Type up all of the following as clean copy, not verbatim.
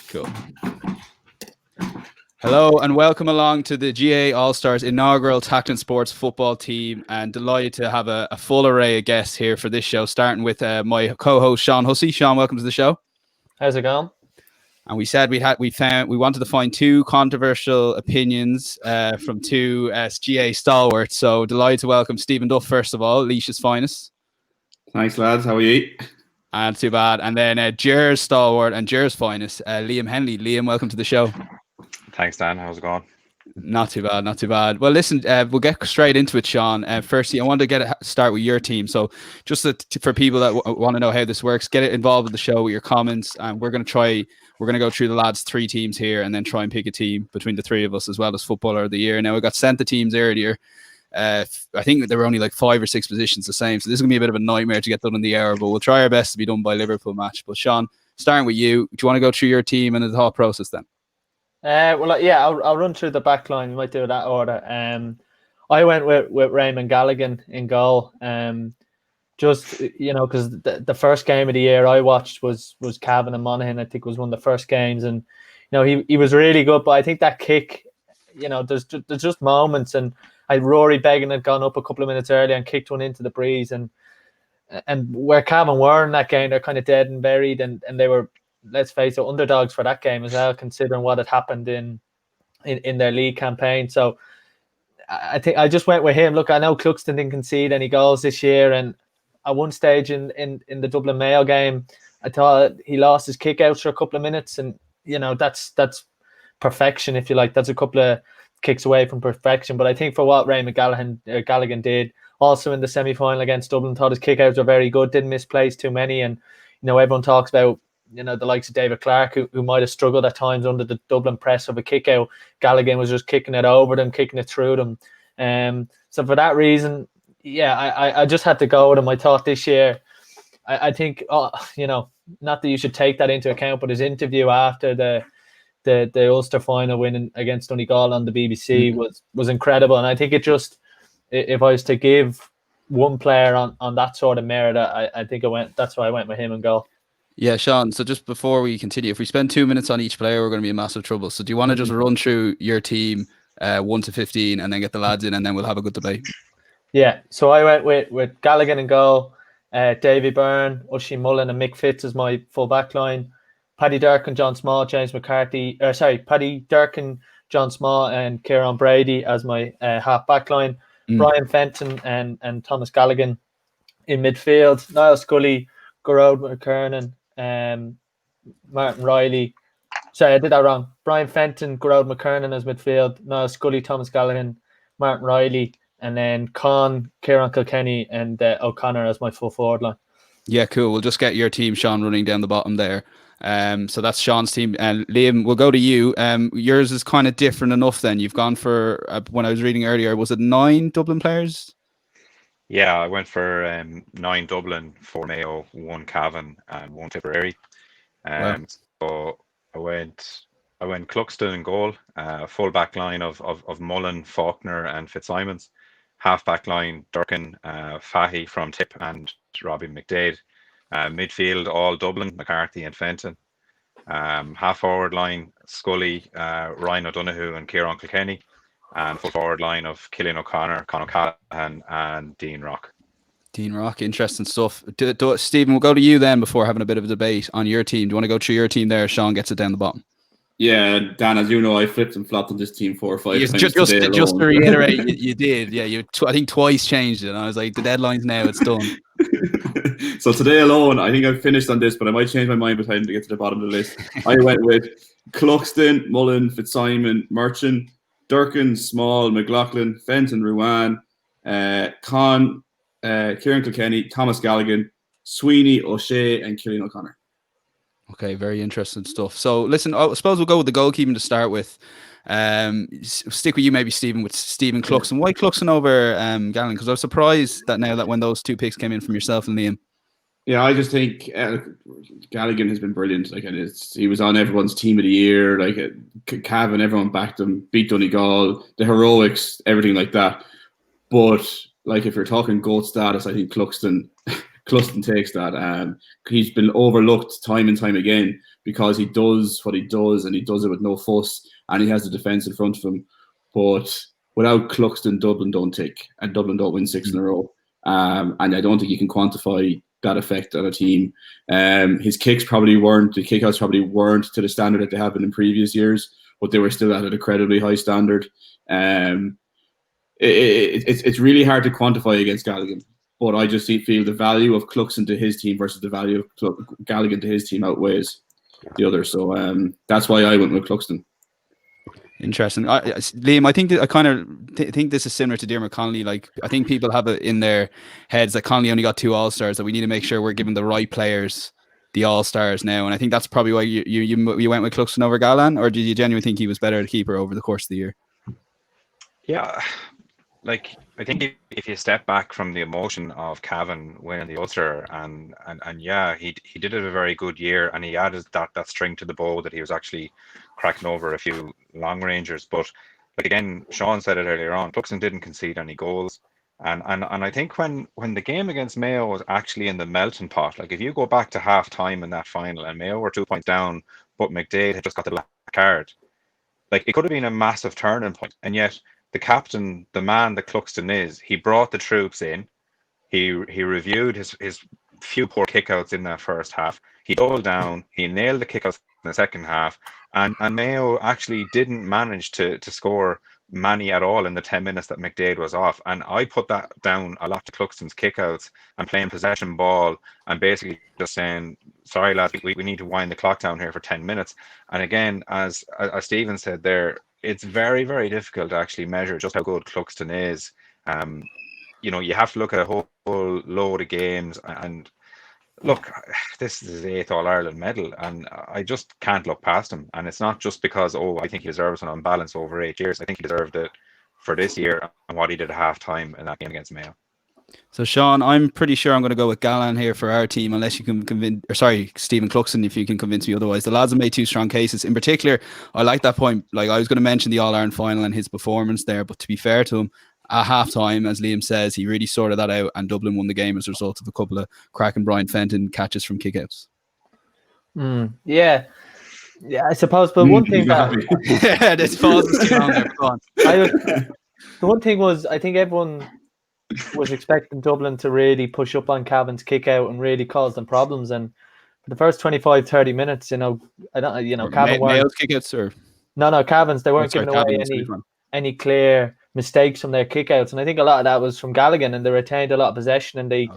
Cool. Hello and welcome along to the GAA All Stars inaugural Tacton Sports football team, and delighted to have a full array of guests here for this show, starting with my co-host Sean Hussey. Sean, welcome to the show. How's it going? And we said we wanted to find two controversial opinions from two GAA stalwarts. So delighted to welcome Stephen Duff, first of all, Laois's finest. Thanks, lads. How are you? And too bad. And then Jer's stalwart and Jer's finest, Liam Hennelly. Liam, welcome to the show. Thanks, Dan. How's it going? Not too bad, not too bad. Well, listen, we'll get straight into it, Sean. Firstly, I want to start with your team. So just for people that want to know how this works, get involved with the show with your comments. And we're going to go through the lads' three teams here and then try and pick a team between the three of us as well as Footballer of the Year. Now, we got sent the teams earlier. I think there were only like 5 or 6 positions the same. So this is going to be a bit of a nightmare to get done in the hour, but we'll try our best to be done by Liverpool match. But Sean, starting with you, do you want to go through your team and the thought process then? I'll run through the back line. We might do that order. I went with Raymond Galligan in goal. Just, because the first game of the year I watched was Cavan and Monaghan. I think it was one of the first games, and he was really good. But I think that kick, there's just moments, and Rory Beggan had gone up a couple of minutes earlier and kicked one into the breeze, and where Cavan were in that game, they're kind of dead and buried, and they were, let's face it, underdogs for that game as well, considering what had happened in their league campaign. So I think I just went with him. Look, I know Cluxton didn't concede any goals this year, and at one stage in the Dublin Mayo game, I thought he lost his kick outs for a couple of minutes, and that's perfection, if you like. That's a couple of kicks away from perfection. But I think for what Raymond Galligan did, also in the semi-final against Dublin, thought his kick outs were very good, didn't misplace too many, and everyone talks about the likes of David Clark, who might have struggled at times under the Dublin press of a kick out. Galligan was just kicking it over them, kicking it through them. So for that reason, I just had to go with him. I thought this year, I think, not that you should take that into account, but his interview after the Ulster final win against Donegal on the BBC was incredible. And I think it just, if I was to give one player on that sort of merit, I think that's why I went with him in goal. Yeah, Sean, so just before we continue, if we spend 2 minutes on each player, we're going to be in massive trouble. So do you want to just run through your team 1 to 15 and then get the lads in, and then we'll have a good debate? Yeah, so I went with Galligan in goal, Davy Byrne, Oisin Mullen and Mick Fitz as my full back line, Paddy Durkin, John Small, Paddy Durkin, John Small and Kieran Brady as my half back line, Brian Fenton and Thomas Galligan in midfield, Niall Scully, Gerard McKernan, Martin Riley. Sorry, I did that wrong. Brian Fenton, Gerard McKernan as midfield, Niall Scully, Thomas Galligan, Martin Riley, and then Kieran Kilkenny and O'Connor as my full forward line. Yeah, cool. We'll just get your team, Sean, running down the bottom there. So that's Sean's team. Liam, we'll go to you. Yours is kind of different enough then. You've gone for, when I was reading earlier, was it 9 Dublin players? Yeah, I went for 9 Dublin, 4 Mayo, 1 Cavan, and 1 Tipperary. Wow. So I went Cluxton in goal, full back line of Mullen, Faulkner, and Fitzsimons. Half back line Durkin, Fahy from Tip, and Robbie McDade. Midfield all Dublin, McCarthy and Fenton. Half forward line Scully, Ryan O'Donoghue, and Kieran Kilkenny. And full forward line of Killian O'Connor, Conor Callahan, and Dean Rock. Dean Rock, interesting stuff. Stephen, we'll go to you then before having a bit of a debate on your team. Do you want to go through your team there? Sean gets it down the bottom. Yeah, Dan, as you know, I flipped and flopped on this team 4 or 5 times. Just to reiterate, you did. Yeah, I think twice changed it. And I was like, the deadline's now, it's done. So today alone, I think I've finished on this, but I might change my mind by the time to get to the bottom of the list. I went with Cluxton, Mullen, Fitzsimon, Merchant, Durkin, Small, McLaughlin, Fenton, Ruan, Kieran Kilkenny, Thomas Galligan, Sweeney, O'Shea, and Killian O'Connor. Okay, very interesting stuff. So listen, I suppose we'll go with the goalkeeping to start with. Stick with you maybe, Stephen, with Stephen Cluxton. Why Cluxton over Galligan? Because I was surprised that when those 2 picks came in from yourself and Liam. Yeah, I just think Galligan has been brilliant. Like, he was on everyone's team of the year. Like, Cavan, everyone backed him, beat Donegal, the heroics, everything like that. But like, if you're talking GOAT status, I think Cluxton takes that. He's been overlooked time and time again, because he does what he does, and he does it with no fuss, and he has the defence in front of him. But without Cluxton, Dublin don't tick, and Dublin don't win 6 in a row. And I don't think you can quantify that effect on a team. His kickouts probably weren't to the standard that they have been in previous years, but they were still at an incredibly high standard. It's really hard to quantify against Galligan, but I just feel the value of Cluxton to his team versus the value of Galligan to his team outweighs the other. So that's why I went with Cluxton. Interesting. Liam, I think that I kind of think this is similar to Diarmuid Connolly. Like, I think people have it in their heads that Connolly only got 2 All Stars, that we need to make sure we're giving the right players the All Stars now. And I think that's probably why you went with Cluxton over Gallan, or did you genuinely think he was better at keeper over the course of the year? Yeah, like, I think if you step back from the emotion of Cavan winning the Ulster, and yeah, he did it a very good year, and he added that string to the bow that he was actually cracking over a few long rangers. But like, again, Sean said it earlier on, Cluxton didn't concede any goals, and I think when the game against Mayo was actually in the melting pot, like if you go back to half time in that final and Mayo were 2 points down, but McDade had just got the black card, like, it could have been a massive turning point, and yet the captain, the man that Cluxton is, he brought the troops in. He reviewed his few poor kickouts in that first half. He doubled down. He nailed the kickouts in the second half. And Mayo actually didn't manage to score many at all in the 10 minutes that McDade was off. And I put that down a lot to Cluxton's kickouts and playing possession ball and basically just saying, sorry, lads, we need to wind the clock down here for 10 minutes. And again, as Stephen said there, it's very, very difficult to actually measure just how good Cluxton is. You have to look at a whole load of games, and look, this is his 8th All-Ireland medal, and I just can't look past him. And it's not just because, I think he deserves it on balance over 8 years. I think he deserved it for this year and what he did at half-time in that game against Mayo. So, Sean, I'm pretty sure I'm going to go with Gallan here for our team, unless you can convince, Stephen Cluxton, if you can convince me otherwise. The lads have made 2 strong cases. In particular, I like that point. Like, I was going to mention the All-Ireland final and his performance there, but to be fair to him, at half-time, as Liam says, he really sorted that out, and Dublin won the game as a result of a couple of cracking Brian Fenton catches from kickouts. Yeah, I suppose, but one thing yeah, this pause is too long there. Go on. The one thing was, I think everyone was expecting Dublin to really push up on Cavan's kick out and really cause them problems. And for the first 25-30 minutes, Cavan weren't Mayo's kickouts, or no, Cavan's, they weren't giving away any clear mistakes from their kickouts. And I think a lot of that was from Galligan, and they retained a lot of possession, and they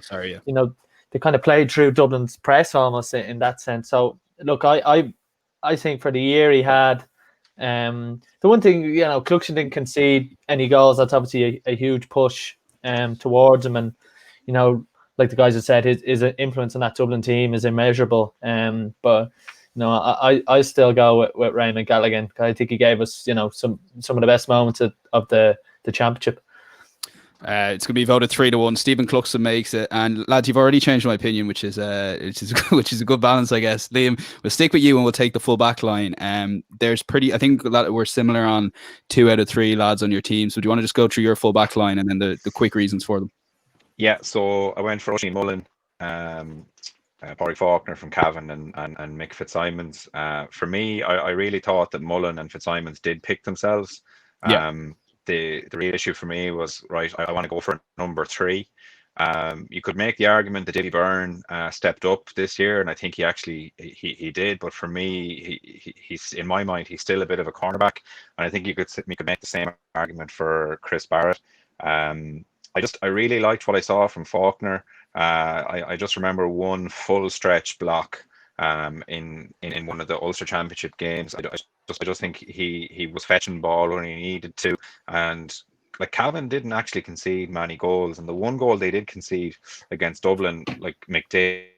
they kind of played through Dublin's press almost in that sense. So look, I think for the year he had, the one thing, Cluxton didn't concede any goals. That's obviously a huge push towards him, and like the guys have said, his influence on that Dublin team is immeasurable. But I still go with Raymond Galligan. I think he gave us some of the best moments of the championship. It's going to be voted 3-1. Stephen Cluxton makes it, and lads, you've already changed my opinion, which is a good balance, I guess. Liam, we'll stick with you and we'll take the full back line. I think that we're similar on 2 out of 3 lads on your team. So do you want to just go through your full back line and then the quick reasons for them? Yeah, so I went for Oisin Mullen, Pádraig Faulkner from Cavan, and Mick Fitzsimons. For me, I really thought that Mullen and Fitzsimons did pick themselves. The real issue for me was, right, I want to go for number 3. You could make the argument that Davy Byrne stepped up this year, and I think he did. But for me, he's in my mind, he's still a bit of a cornerback, and I think you could make the same argument for Chris Barrett. I really liked what I saw from Faulkner. I just remember one full stretch block in one of the Ulster Championship games. I just think he was fetching ball when he needed to, and like, Cavan didn't actually concede many goals, and the one goal they did concede against Dublin, like McDade.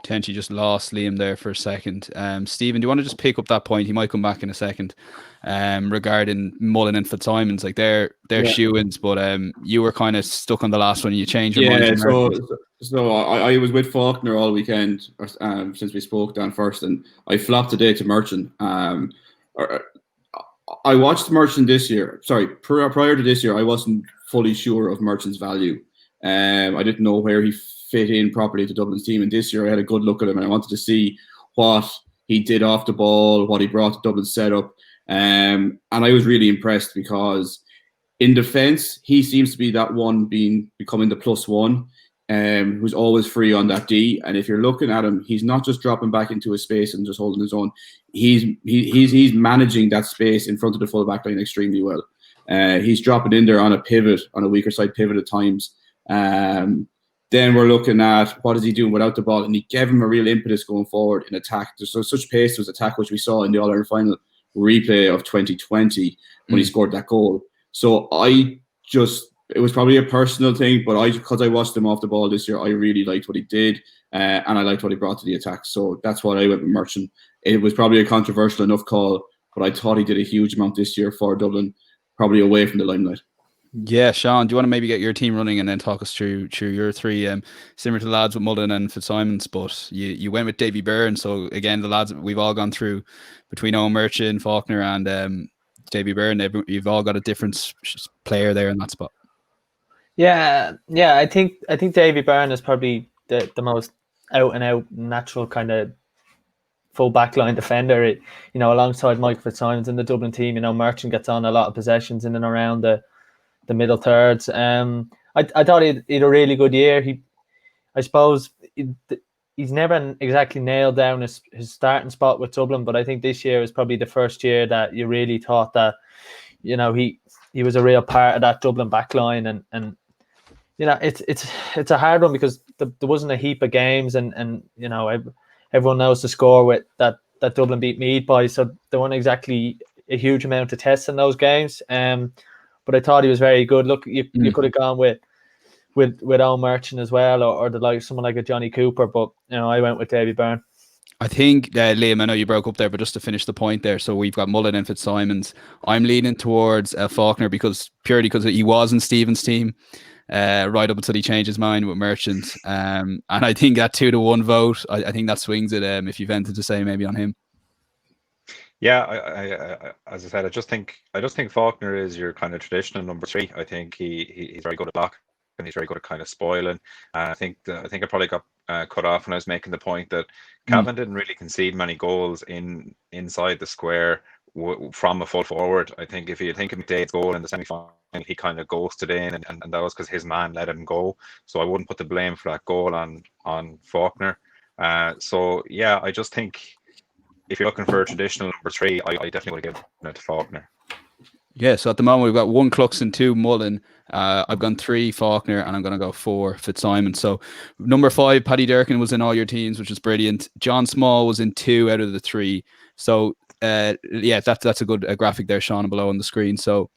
Potentially just lost Liam there for a second. Stephen, do you want to just pick up that point? He might come back in a second. Regarding Mullen and Fitzsimons, like they're shoe-ins, but you were kind of stuck on the last one. You changed your mind. So I was with Faulkner all weekend since we spoke down first, and I flopped today to Merchant. I watched Merchant this year. Sorry, prior to this year, I wasn't fully sure of Merchant's value. I didn't know where he fit in properly to Dublin's team. And this year, I had a good look at him, and I wanted to see what he did off the ball, what he brought to Dublin's setup. And I was really impressed because in defence, he seems to be that one becoming the +1, who's always free on that D. And if you're looking at him, he's not just dropping back into his space and just holding his own. He's managing that space in front of the full back line extremely well. He's dropping in there on a pivot, on a weaker side pivot at times. Then we're looking at what is he doing without the ball, and he gave him a real impetus going forward in attack. There's such pace to his attack, which we saw in the All-Ireland final replay of 2020 when he scored that goal. So it was probably a personal thing, but because I watched him off the ball this year, I really liked what he did, and I liked what he brought to the attack. So that's why I went with Merchant. It was probably a controversial enough call, but I thought he did a huge amount this year for Dublin, probably away from the limelight. Yeah, Sean, do you want to maybe get your team running and then talk us through your three, similar to the lads with Mullen and Fitzsimons, but you went with Davy Byrne. So again, the lads we've all gone through between Owen Merchant, Faulkner and Davy Byrne. You've all got a different player there in that spot. Yeah. I think Davy Byrne is probably the most out and out natural kind of full backline defender. Alongside Mike Fitzsimons in the Dublin team, Merchant gets on a lot of possessions in and around the middle thirds. I thought he'd a really good year. I suppose he's never exactly nailed down his starting spot with Dublin, but I think this year is probably the first year that you really thought that he was a real part of that Dublin backline, and it's a hard one because there wasn't a heap of games, and everyone knows the score with that Dublin beat Meath by, so there weren't exactly a huge amount of tests in those games. But I thought he was very good. Look, you could have gone with Owen Merchant as well, or someone like a Johnny Cooper, but I went with Davy Byrne. I think, Liam, I know you broke up there, but just to finish the point there, so we've got Mullen and Fitzsimons. I'm leaning towards Faulkner purely because he was in Stephen's team right up until he changed his mind with Merchant. And I think that 2-1 vote, I think that swings it if you've anything to say maybe on him. Yeah, I as I said, I just think Faulkner is your kind of traditional number 3. I think he's very good at block, and he's very good at kind of spoiling. I think I probably got cut off when I was making the point that Cavan didn't really concede many goals inside the square from a full forward. I think if you think of McDade's goal in the semi-final, he kind of ghosted in, and that was because his man let him go. So I wouldn't put the blame for that goal on Faulkner. So yeah, I just think if you're looking for a traditional number 3, I definitely would give it to Faulkner. Yeah, so at the moment we've got 1 Cluxton, 2 Mullen. I've gone 3 Faulkner, and I'm going to go 4 Fitzsimons. So number 5, Paddy Durkin was in all your teams, which is brilliant. John Small was in 2 out of the 3. So that's a good graphic there, Sean, below on the screen. So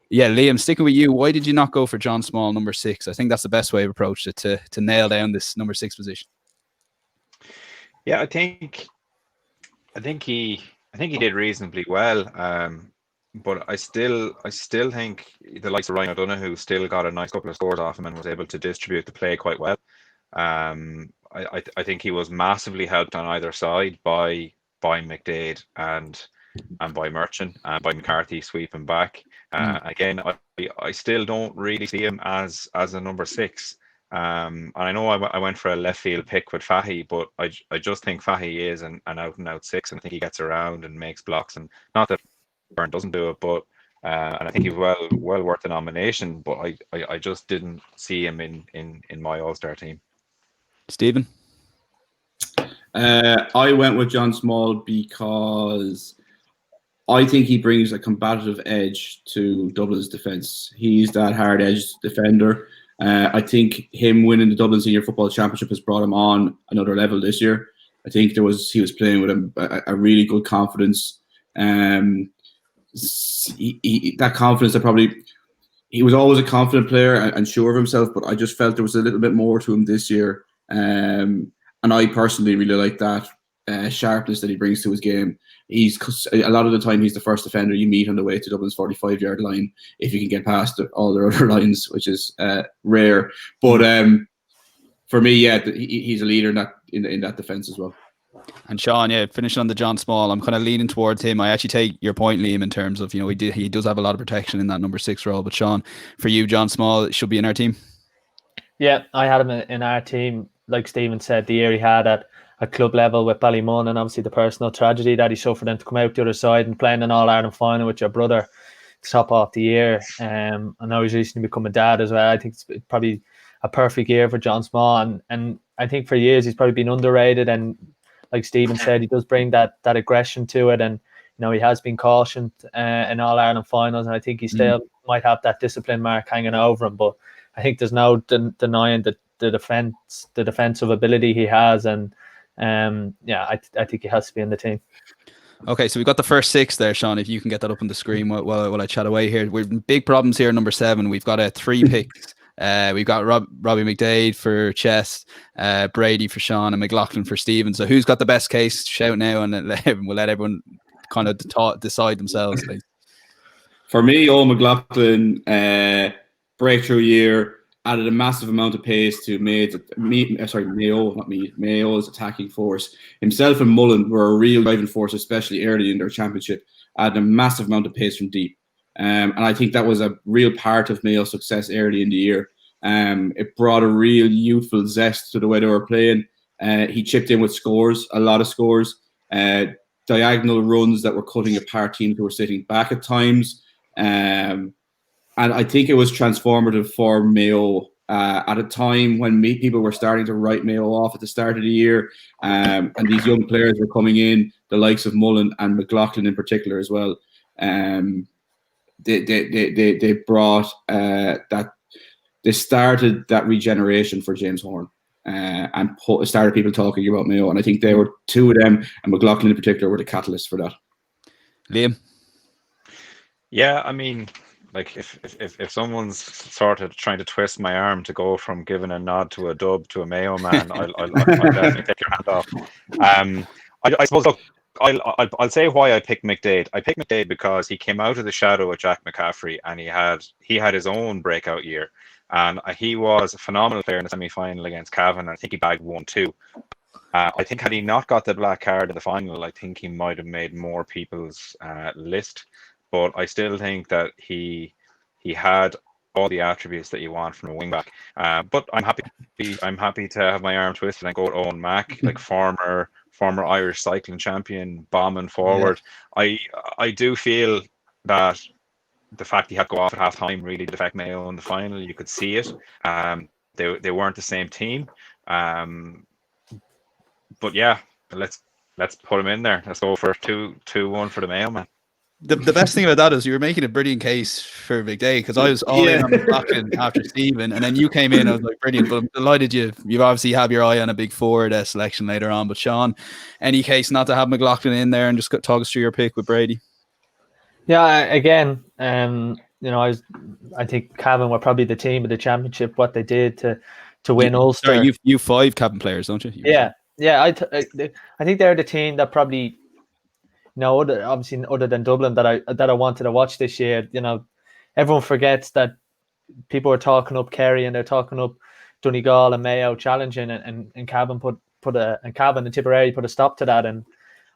yeah, Liam, sticking with you, why did you not go for John Small, number 6? I think that's the best way of approached it to nail down this number 6 position. Yeah, I think he did reasonably well, but I still think the likes of Ryan O'Donoghue still got a nice couple of scores off him and was able to distribute the play quite well. I think he was massively helped on either side by McDade and by Merchant and by McCarthy sweeping back. Again, I still don't really see him as a number 6. And I know I went for a left field pick with Fahy, but I just think Fahy is an out and out 6, and I think he gets around and makes blocks. And not that Byrne doesn't do it, but and I think he's well worth the nomination. But I just didn't see him in my All-Star team. Stephen? I went with John Small because I think he brings a combative edge to Dublin's defence. He's that hard-edged defender. I think him winning the Dublin Senior Football Championship has brought him on another level this year. I think he was playing with a really good confidence. That confidence he was always a confident player and sure of himself, but I just felt there was a little bit more to him this year. And I personally really like that sharpness that he brings to his game. A lot of the time he's the first defender you meet on the way to Dublin's 45-yard line if you can get past all their other lines, which is rare. But for me, yeah, he's a leader in that defence as well. And Sean, yeah, finishing on the John Small, I'm kind of leaning towards him. I actually take your point, Liam, in terms of, he does have a lot of protection in that number 6 role. But Sean, for you, John Small should be in our team. Yeah, I had him in our team. Like Stephen said, the year he had at club level with Ballymun, and obviously the personal tragedy that he suffered, and to come out the other side and playing an All-Ireland final with your brother to top off the year. I know he's recently become a dad as well. I think it's probably a perfect year for John Small, and I think for years he's probably been underrated, and like Stephen said, he does bring that aggression to it, and he has been cautioned in All-Ireland finals, and I think he still might have that discipline mark hanging over him, but I think there's no denying the defensive ability he has, and I think he has to be in the team. Okay, so we've got the first 6 there, Sean. If you can get that up on the screen while I chat away here. We've big problems here. Number 7, we've got 3 picks. We've got Robbie McDade for Chess, Brady for Sean, and McLaughlin for Stephen. So who's got the best case? Shout now, and we'll let everyone kind of decide themselves. Please. For me, McLaughlin, breakthrough year, added a massive amount of pace to Mayo's attacking force. Himself and Mullen were a real driving force, especially early in their championship, added a massive amount of pace from deep. And I think that was a real part of Mayo's success early in the year. It brought a real youthful zest to the way they were playing. He chipped in with scores, a lot of scores, diagonal runs that were cutting apart teams who were sitting back at times. And I think it was transformative for Mayo at a time when people were starting to write Mayo off at the start of the year. And these young players were coming in, the likes of Mullen and McLaughlin in particular as well. They brought that. They started that regeneration for James Horn and started people talking about Mayo. And I think they were 2 of them, and McLaughlin in particular were the catalyst for that. Liam? Yeah, I mean, like if someone's sort of trying to twist my arm to go from giving a nod to a dub to a Mayo man, I'll definitely take your hand off. I suppose, look, I'll say why I picked McDade. I picked McDade because he came out of the shadow of Jack McCaffrey, and he had his own breakout year, and he was a phenomenal player in the semi-final against Cavan. And I think he bagged 1-2. I think had he not got the black card in the final, I think he might have made more people's list. But I still think that he had all the attributes that you want from a wingback. But I'm happy to have my arm twisted and go with Owen Mack, like former Irish cycling champion, bombing forward. Yeah. I do feel that the fact he had to go off at half time really did affect Mayo in the final. You could see it. They weren't the same team. But yeah, let's put him in there. Let's go for 2-1 for the Mayo man. The best thing about that is you were making a brilliant case for McDade, because I was all in on McLaughlin after Stephen, and then you came in. I was like, brilliant. But I'm delighted you obviously have your eye on a big forward selection later on. But Sean, any case not to have McLaughlin in there, and just talk us through your pick with Brady? Yeah, again, I think Cavan were probably the team of the championship. What they did to win Ulster. Sorry, you 5 Cavan players, don't you? Yeah. I think they're the team that probably. Obviously, other than Dublin, that I wanted to watch this year. Everyone forgets that people are talking up Kerry and they're talking up Donegal and Mayo challenging, and Cavan Cavan and Tipperary put a stop to that. And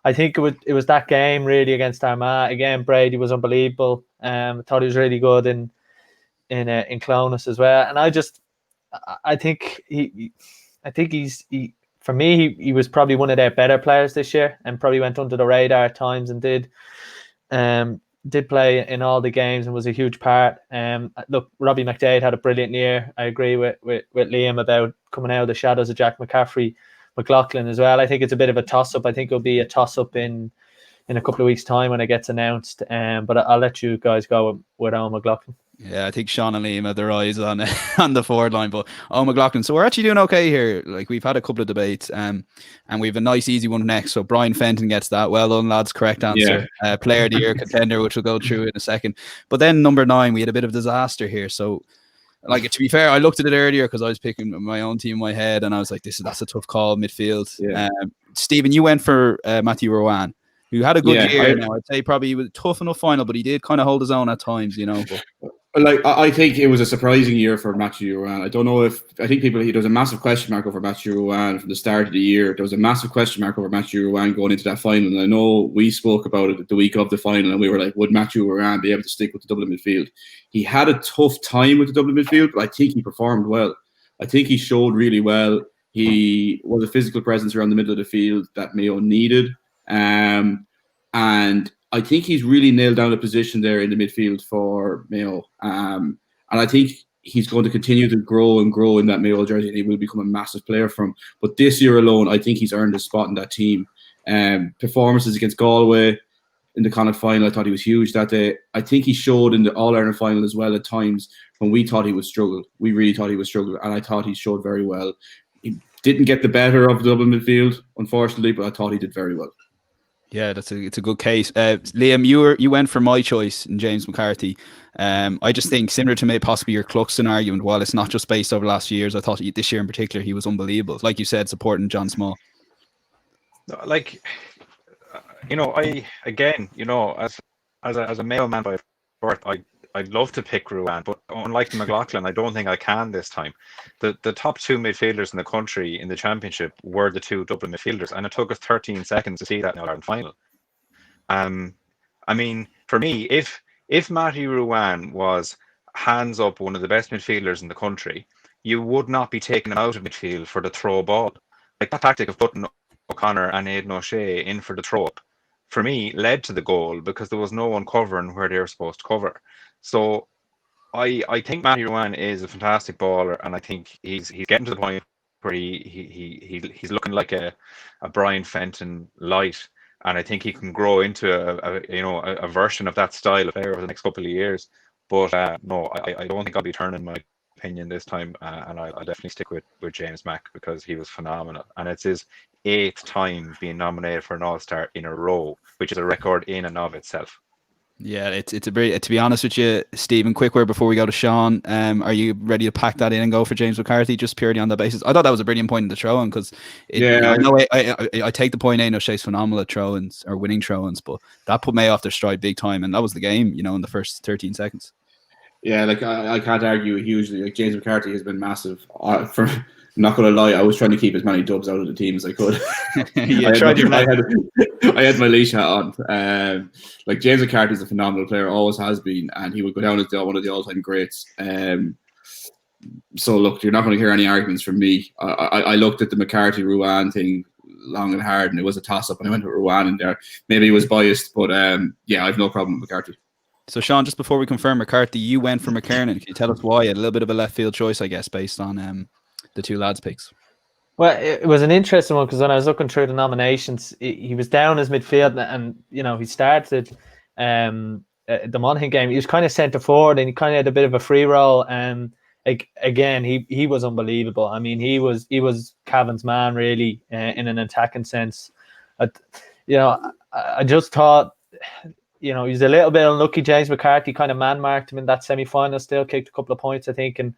I think it was that game really against Armagh. Again, Brady was unbelievable. I thought he was really good in Clonus as well. And I think he's. For me, he was probably one of their better players this year, and probably went under the radar at times, and did play in all the games and was a huge part. Look, Robbie McDade had a brilliant year. I agree with Liam about coming out of the shadows of Jack McCaffrey, McLaughlin as well. I think it's a bit of a toss-up. I think it'll be a toss-up in a couple of weeks' time when it gets announced. But I'll let you guys go with Owen McLaughlin. Yeah, I think Sean and Liam had their eyes on the forward line, but McLaughlin. So we're actually doing okay here. Like, we've had a couple of debates, and we have a nice easy one next. So Brian Fenton gets that. Well done, lads. Correct answer. Yeah. Player of the year contender, which we'll go through in a second. But then number 9, we had a bit of disaster here. So, like, to be fair, I looked at it earlier because I was picking my own team in my head, and I was like, that's a tough call midfield. Yeah. Stephen, you went for Matthew Rowan, who had a good year. I'd say probably he was a tough enough final, but he did kind of hold his own at times, But Like, I think it was a surprising year for Matthew Ruan. I don't know I think there was a massive question mark over Matthew Ruan from the start of the year. There was a massive question mark over Matthew Ruan going into that final. And I know we spoke about it the week of the final, and we were like, would Matthew Ruan be able to stick with the Dublin midfield? He had a tough time with the Dublin midfield, but I think he performed well. I think he showed really well. He was a physical presence around the middle of the field that Mayo needed. And I think he's really nailed down a position there in the midfield for Mayo. And I think he's going to continue to grow and grow in that Mayo jersey, and he will become a massive player from. But this year alone, I think he's earned a spot in that team. Performances against Galway in the Connacht final, I thought he was huge that day. I think he showed in the All-Ireland final as well at times when we thought he would struggle. We really thought he would struggle, and I thought he showed very well. He didn't get the better of the Dublin midfield, unfortunately, but I thought he did very well. Yeah, it's a good case. Liam, you went for my choice in James McCarthy. I just think similar to maybe possibly your Cluxton argument, while it's not just based over the last few years, I thought this year in particular he was unbelievable. Like you said, supporting John Small. Like, I again, as a Mayo man by birth, I'd love to pick Ruan, but unlike McLaughlin, I don't think I can this time. The top two midfielders in the country in the championship were the two Dublin midfielders, and it took us 13 seconds to see that in the Ireland final. I mean, for me, if Matthew Ruan was hands up one of the best midfielders in the country, you would not be taking him out of midfield for the throw ball. Like that tactic of putting O'Connor and Aidan O'Shea in for the throw up, for me, led to the goal because there was no one covering where they were supposed to cover. So I think Matthew Ruan is a fantastic baller, and I think he's getting to the point where he's looking like a Brian Fenton light, and I think he can grow into a version of that style of player over the next couple of years. But no, I don't think I'll be turning my opinion this time, and I'll definitely stick with James Mack because he was phenomenal, and it's his 8th time being nominated for an All-Star in a row, which is a record in and of itself. Yeah, it's a very, to be honest with you, Stephen, quick word before we go to Sean. Are you ready to pack that in and go for James McCarthy just purely on that basis? I thought that was a brilliant point in the throw-in because I know I take the point. Aidan O'Shea's phenomenal at throw-ins or winning throw-ins, but that put May off their stride big time, and that was the game, in the first 13 seconds. Yeah, like I can't argue it hugely. Like James McCarthy has been massive. I'm not going to lie, I was trying to keep as many dubs out of the team as I could. I had my leash hat on. Like James McCarthy is a phenomenal player, always has been, and he would go down as one of the all-time greats. So look, you're not going to hear any arguments from me. I looked at the McCarthy Ruan thing long and hard, and it was a toss-up, and I went with Ruan in there. Maybe he was biased, but yeah, I have no problem with McCarthy. So Sean, just before we confirm McCarthy, you went for McKernan. Can you tell us why? A little bit of a left field choice, I guess, based on the two lads' picks. Well, it was an interesting one because when I was looking through the nominations, he was down as midfield, and he started the Monaghan game. He was kind of centre forward, and he kind of had a bit of a free role. Again, he was unbelievable. I mean, he was Cavan's man really in an attacking sense. I just thought, he's a little bit unlucky. James McCarthy kind of man-marked him in that semi-final, still kicked a couple of points, I think. And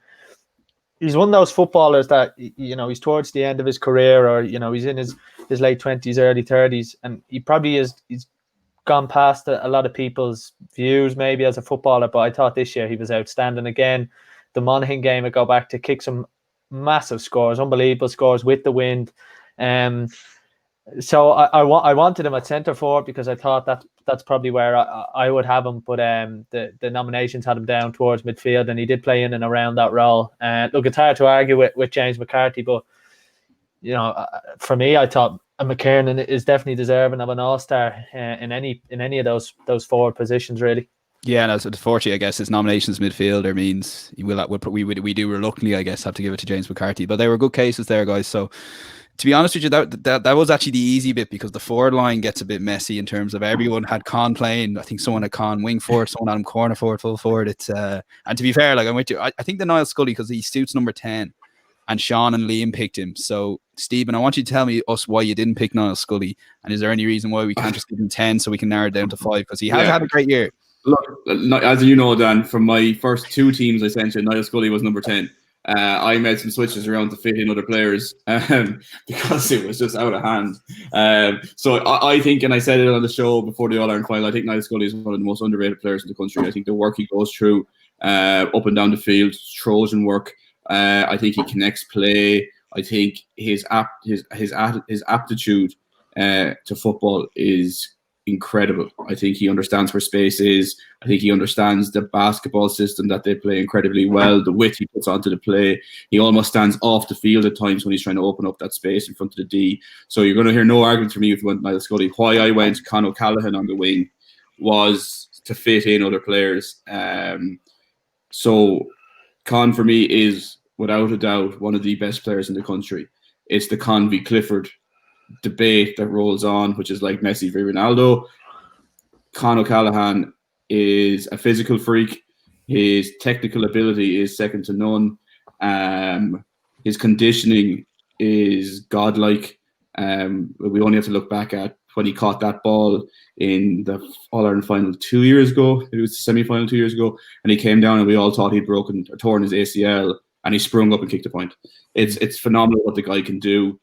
he's one of those footballers that, he's towards the end of his career, or, he's in his late 20s, early 30s. And he probably he's gone past a lot of people's views maybe as a footballer. But I thought this year he was outstanding. Again, the Monaghan game, I go back to kick some massive scores, unbelievable scores with the wind. So I wanted him at centre forward because I thought that's probably where I would have him. But the nominations had him down towards midfield, and he did play in and around that role. Look, it's hard to argue with James McCarthy, but for me, I thought McKernan is definitely deserving of an All-Star in any of those forward positions, really. Yeah, and unfortunately, I guess his nominations midfielder means we do reluctantly, I guess, have to give it to James McCarthy. But they were good cases there, guys. So, to be honest with you, that was actually the easy bit because the forward line gets a bit messy in terms of everyone had Con playing. I think someone had Con wing forward, someone had him corner forward, full forward. It's and to be fair, like I'm with you, I think the Niall Scully because he suits number 10, and Sean and Liam picked him. So Stephen, I want you to tell me why you didn't pick Niall Scully, and is there any reason why we can't just give him 10 so we can narrow it down to 5 because he has had a great year. Look, as you know, Dan, from my first 2 teams I sent you, Niall Scully was number 10. I made some switches around to fit in other players because it was just out of hand. So I think, and I said it on the show before the All-Ireland final, I think Niall Scully is one of the most underrated players in the country. I think the work he goes through up and down the field, Trojan work. I think he connects play. I think his aptitude to football is incredible. I think he understands where space is. I think he understands the basketball system that they play incredibly well. The width he puts onto the play. He almost stands off the field at times when he's trying to open up that space in front of the D. So you're going to hear no argument from me if you went Niall Scully. Why I went Con O'Callaghan on the wing was to fit in other players. So Con for me is without a doubt one of the best players in the country. It's the Con v Clifford debate that rolls on, which is like Messi v Ronaldo. Con O'Callaghan is a physical freak. His technical ability is second to none. His conditioning is godlike. We only have to look back at when he caught that ball in the All-Ireland final 2 years ago. It was the semi-final 2 years ago, and he came down and we all thought he'd broken or torn his ACL, and he sprung up and kicked a point. It's phenomenal what the guy can do.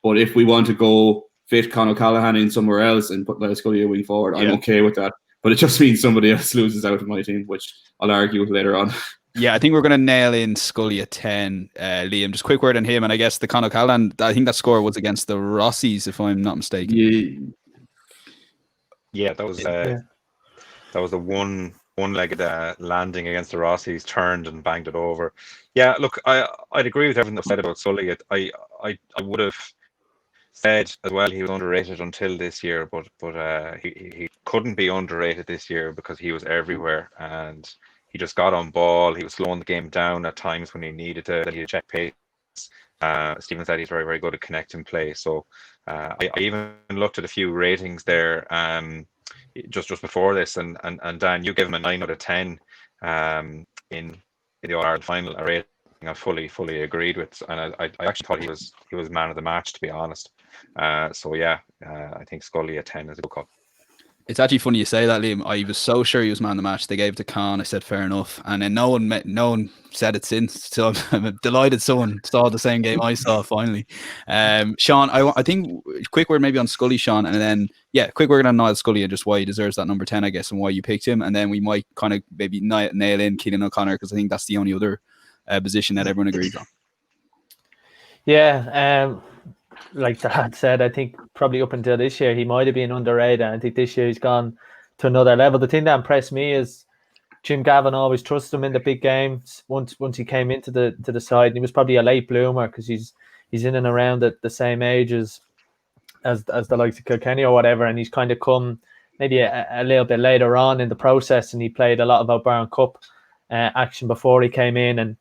But if we want to go fit Con O'Callaghan in somewhere else and put Niall Scully a wing forward, I'm okay with that. But it just means somebody else loses out of my team, which I'll argue with later on. Yeah, I think we're going to nail in Scully at 10. Liam, just quick word on him. And I guess the Con O'Callaghan, I think that score was against the Rossies, if I'm not mistaken. Yeah, that was the one-legged landing against the Rossies, turned and banged it over. Yeah, look, I'd agree with everything that said about Sully. I would have said as well he was underrated until this year, but he couldn't be underrated this year because he was everywhere and he just got on ball. He was slowing the game down at times when he needed to check pace. Stephen said he's very, very good at connecting play. So I even looked at a few ratings there just before this, and Dan, you gave him a 9 out of 10 in the All-Ireland final, a rating I fully agreed with, and I actually thought he was man of the match, to be honest. So yeah, I think Scully at 10 is a good call. It's actually funny you say that, Liam. I was so sure he was man of the match. They gave it to Con. I said fair enough, and then no one said it since. So I'm delighted someone saw the same game I saw finally. Sean, I think quick word maybe on Scully, Sean, and then quick word on Niall Scully and just why he deserves that number 10, I guess, and why you picked him, and then we might kind of maybe nail in Keelan O'Connor because I think that's the only other position that everyone agrees on. Yeah, like the lad said, I think probably up until this year he might have been underrated. I think this year he's gone to another level. The thing that impressed me is Jim Gavin always trusted him in the big games. Once he came into the side, and he was probably a late bloomer because he's in and around the same age as the likes of Kilkenny or whatever, and he's kind of come maybe a little bit later on in the process, and he played a lot of O'Byrne Cup action before he came in, and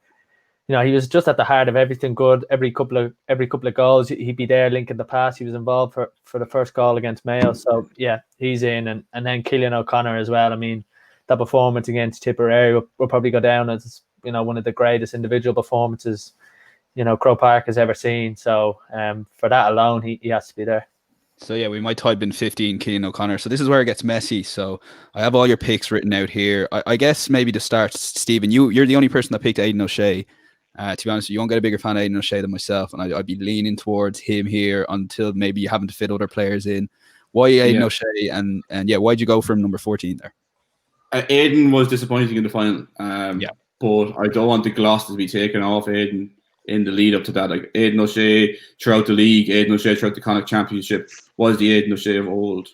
he was just at the heart of everything good. Every couple of goals, he'd be there linking the pass. He was involved for the first goal against Mayo. So yeah, he's in, and then Keelan O'Connor as well. I mean, that performance against Tipperary will probably go down as one of the greatest individual performances Croke Park has ever seen. So for that alone, he has to be there. So yeah, we might type in 15 Keelan O'Connor. So this is where it gets messy. So I have all your picks written out here. I guess maybe to start, Stephen, you're the only person that picked Aidan O'Shea. To be honest, you won't get a bigger fan of Aidan O'Shea than myself, and I'd be leaning towards him here until maybe you having to fit other players in. Why Aidan O'Shea, and why'd you go for him number 14 there? Aidan was disappointing in the final, but I don't want the gloss to be taken off Aidan in the lead up to that. Like Aidan O'Shea throughout the league, Aidan O'Shea throughout the Connacht Championship was the Aidan O'Shea of old.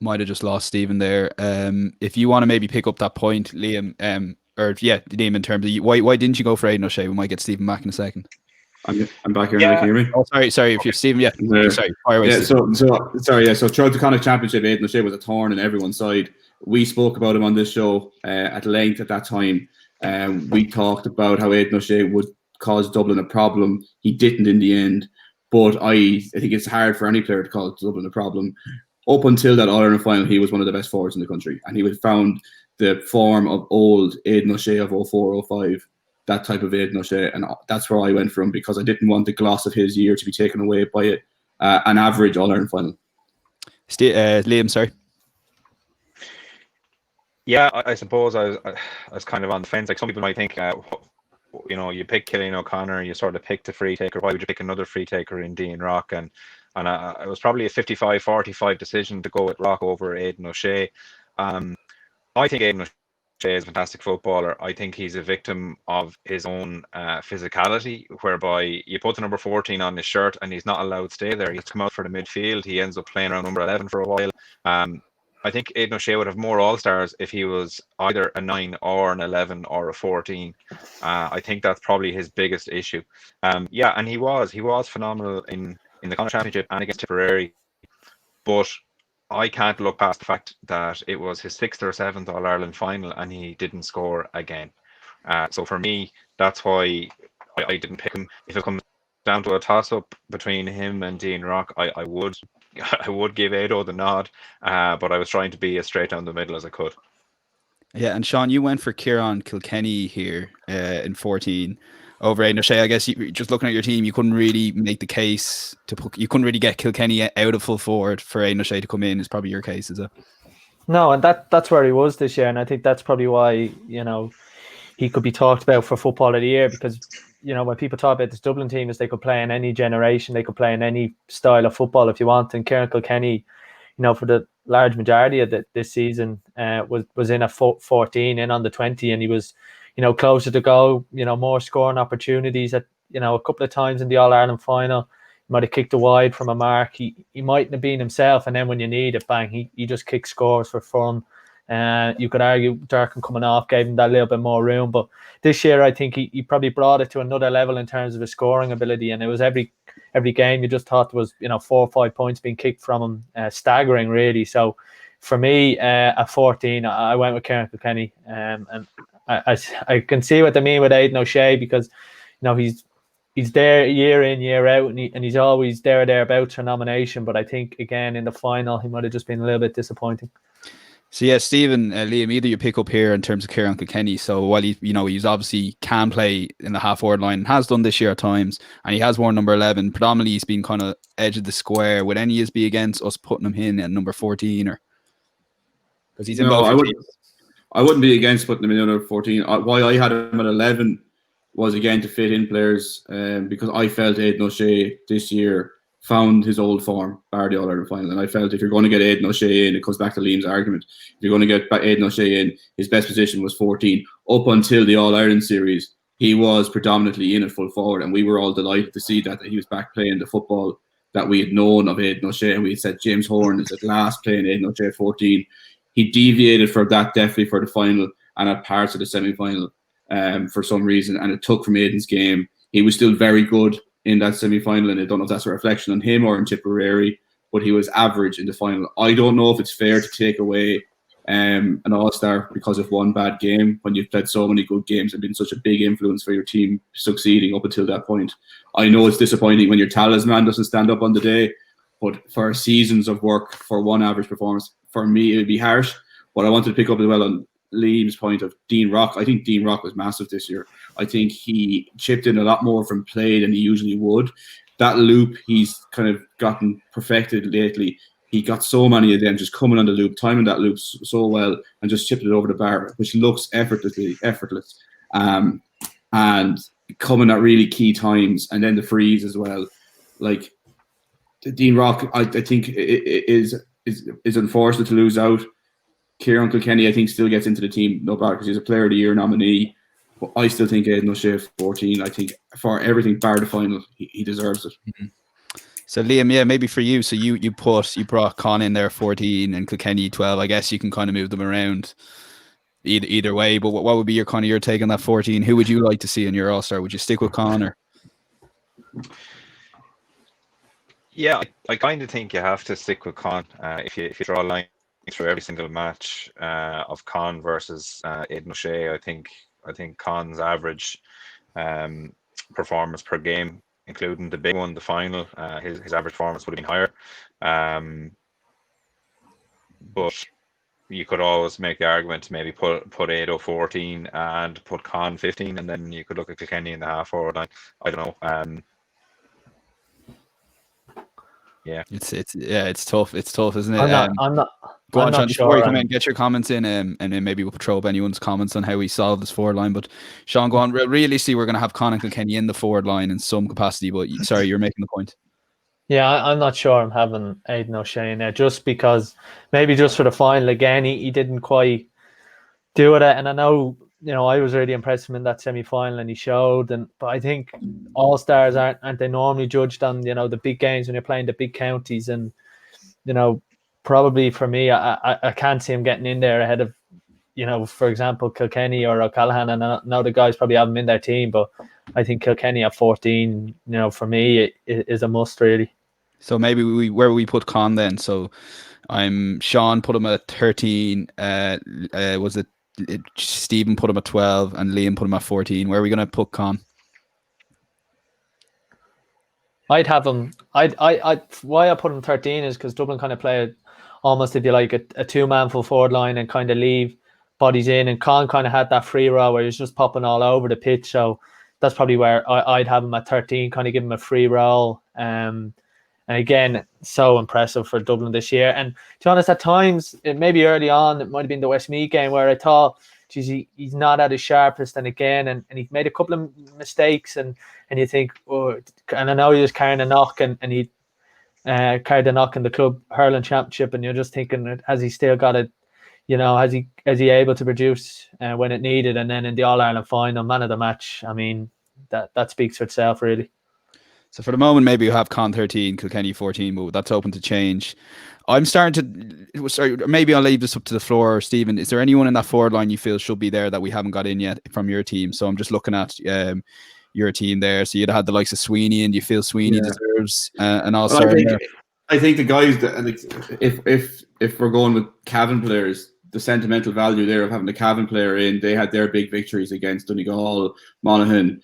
Might have just lost Stephen there. If you want to maybe pick up that point, Liam, Liam, in terms of why didn't you go for Aidan O'Shea? We might get Stephen back in a second. I'm back here. Now, can you hear me? Oh, sorry. If you're Stephen, sorry. So throughout the Connacht Championship, Aidan O'Shea was a thorn in everyone's side. We spoke about him on this show at length at that time. We talked about how Aidan O'Shea would cause Dublin a problem. He didn't in the end, but I think it's hard for any player to cause Dublin a problem. Up until that All-Ireland final, he was one of the best forwards in the country, and he would found the form of old Aidan O'Shea of 04-05, that type of Aidan O'Shea, and that's where I went from, because I didn't want the gloss of his year to be taken away by an average All-Ireland final. Liam, sorry. Yeah, I suppose I was kind of on the fence. Like some people might think, you pick Keelan O'Connor, you sort of pick the free taker. Why would you pick another free taker in Dean Rock? And And it was probably a 55-45 decision to go with Rock over Aidan O'Shea. I think Aidan O'Shea is a fantastic footballer. I think he's a victim of his own physicality, whereby you put the number 14 on his shirt and he's not allowed to stay there. He has to come out for the midfield. He ends up playing around number 11 for a while. I think Aidan O'Shea would have more All-Stars if he was either a 9 or an 11 or a 14. I think that's probably his biggest issue. And he was phenomenal in the Connacht Championship and against Tipperary. But I can't look past the fact that it was his 6th or 7th All-Ireland final and he didn't score again. So for me, that's why I didn't pick him. If it comes down to a toss-up between him and Dean Rock, I would give Ado the nod, but I was trying to be as straight down the middle as I could. Yeah, and Sean, you went for Kieran Kilkenny here in 14 over Aidan O'Shea. I guess just looking at your team, you couldn't really make the case you couldn't really get Kilkenny out of full forward for Aidan O'Shea to come in. Is probably your case, is it? No, and that's where he was this year, and I think that's probably why he could be talked about for Football of the Year, because when people talk about this Dublin team, is they could play in any generation, they could play in any style of football if you want. And Kieran Kilkenny, for the large majority of this season, was in a 14, in on the 20, and he was, closer to goal, more scoring opportunities at, a couple of times in the All-Ireland final. He might have kicked a wide from a mark. He mightn't have been himself, and then when you need it, bang, he just kicks scores for fun. You could argue Durkin coming off gave him that little bit more room, but this year I think he probably brought it to another level in terms of his scoring ability, and it was every game you just thought there was 4 or 5 points being kicked from him, staggering really. So for me, at 14, I went with Kieran Kilkenny, and I can see what they mean with Aidan O'Shea, because he's there year in, year out, and he's always thereabouts for nomination. But I think again in the final he might have just been a little bit disappointing. So yeah, Stephen, Liam, either you pick up here in terms of Kieran Kilkenny. So while he's obviously can play in the half-forward line, and has done this year at times, and he has worn number 11. Predominantly, he's been kind of edge of the square. Would any of you be against us putting him in at number 14, or because he's in both? I wouldn't be against putting him in number 14. Why I had him at 11 was again to fit in players, because I felt Aidan O'Shea this year found his old form, bar the All-Ireland final. And I felt if you're going to get Aidan O'Shea in, it comes back to Liam's argument. If you're going to get Aidan O'Shea in, his best position was 14. Up until the All-Ireland series, he was predominantly in at full forward, and we were all delighted to see that he was back playing the football that we had known of Aidan O'Shea. We had said James Horn is at last playing Aidan O'Shea at 14. He deviated from that definitely for the final and at parts of the semi-final for some reason, and it took from Aidan's game. He was still very good in that semi-final, and I don't know if that's a reflection on him or in Tipperary, but he was average in the final. I don't know if it's fair to take away an All-Star because of one bad game when you've played so many good games and been such a big influence for your team succeeding up until that point. I know it's disappointing when your talisman doesn't stand up on the day, but for seasons of work, for one average performance, for me, it would be harsh. But I wanted to pick up as well on Liam's point of Dean Rock. I think Dean Rock was massive this year. I think he chipped in a lot more from play than he usually would. That loop he's kind of gotten perfected lately. He got so many of them just coming on the loop, timing that loop so well, and just chipped it over the bar, which looks effortless, and coming at really key times, and then the freeze as well. Like Dean Rock, I think it is unfortunate to lose out. Kieran Kilkenny, I think, still gets into the team, no matter, because he's a Player of the Year nominee. But I still think Aidan O'Shea 14. I think for everything bar the final, he deserves it. Mm-hmm. So Liam, yeah, maybe for you. So you brought Con in there 14 and Kilkenny 12. I guess you can kind of move them around either way. But what would be your take on that 14? Who would you like to see in your All-Star? Would you stick with Con or? Yeah, I kind of think you have to stick with Con. If you draw a line through every single match of Con versus Aidan O'Shea, I think Con's average performance per game, including the big one, the final, his average performance would have been higher. But you could always make the argument to maybe put Ado 14 and put Con 15, and then you could look at Kilkenny in the half forward line. I don't know. Yeah, it's tough. It's tough, isn't it? I'm not. Go on, Sean. Sure, before you come in, get your comments in, and then maybe we'll probe anyone's comments on how we solve this forward line. But Sean, go on. Realistically, we're going to have Con and Kilkenny in the forward line in some capacity. But sorry, you're making the point. Yeah, I'm not sure I'm having Aidan O'Shea in there just because maybe just for the final again, he didn't quite do it. And I know, I was really impressed with him in that semi-final and he showed. But I think All Stars aren't they normally judged on, the big games when you're playing the big counties. And, probably for me, I can't see him getting in there ahead of, for example, Kilkenny or O'Callaghan. And I know the guys probably have him in their team, but I think Kilkenny at 14, for me, it is a must really. So maybe where we put Con then. So Sean put him at 13. Was it Stephen put him at 12 and Liam put him at 14? Where are we going to put Con? I'd have him. Why I put him 13 is because Dublin kind of play almost, if you like, a two-man full forward line and kind of leave bodies in. And Con kind of had that free roll where he's just popping all over the pitch. So that's probably where I'd have him at 13, kind of give him a free roll. And again, so impressive for Dublin this year. And to be honest, at times, maybe early on, it might have been the Westmeath game where I thought, geez, he's not at his sharpest. And again, and he made a couple of mistakes. And you think, oh, and I know he was carrying a knock and he carried a knock in the club hurling championship. And you're just thinking, has he still got it? Has he able to produce when it needed? And then in the All-Ireland final, man of the match, I mean, that speaks for itself, really. So for the moment, maybe you have Con 13, Kilkenny 14, but that's open to change. I'm starting to, maybe I'll leave this up to the floor, Stephen. Is there anyone in that forward line you feel should be there that we haven't got in yet from your team? So I'm just looking at your team there. So you'd have the likes of Sweeney, and do you feel Sweeney deserves an All-Star? I think the guys that, if we're going with Cavan players, the sentimental value there of having the Cavan player in, they had their big victories against Donegal, Monaghan.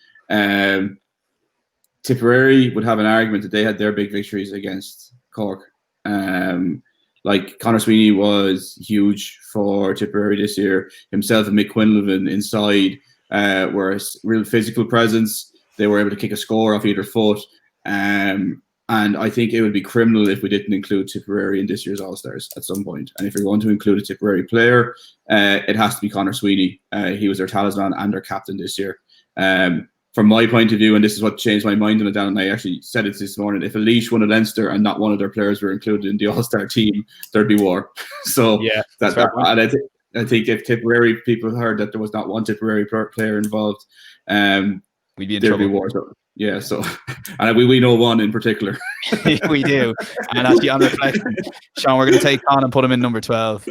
Tipperary would have an argument that they had their big victories against Cork. Like Conor Sweeney was huge for Tipperary this year. Himself and Mick Quinlivan inside were a real physical presence. They were able to kick a score off either foot. And I think it would be criminal if we didn't include Tipperary in this year's All-Stars at some point. And if you're going to include a Tipperary player, it has to be Conor Sweeney. He was their talisman and their captain this year. From my point of view, and this is what changed my mind on it down, and I actually said it this morning, if Laois won a Leinster and not one of their players were included in the All-Star team, there'd be war. So yeah, and I think if Tipperary people heard that there was not one Tipperary player involved, we'd be in there'd trouble. be war. So, yeah, so and we know one in particular. We do. And actually, on reflection, Sean, we're going to take on and put him in number 12.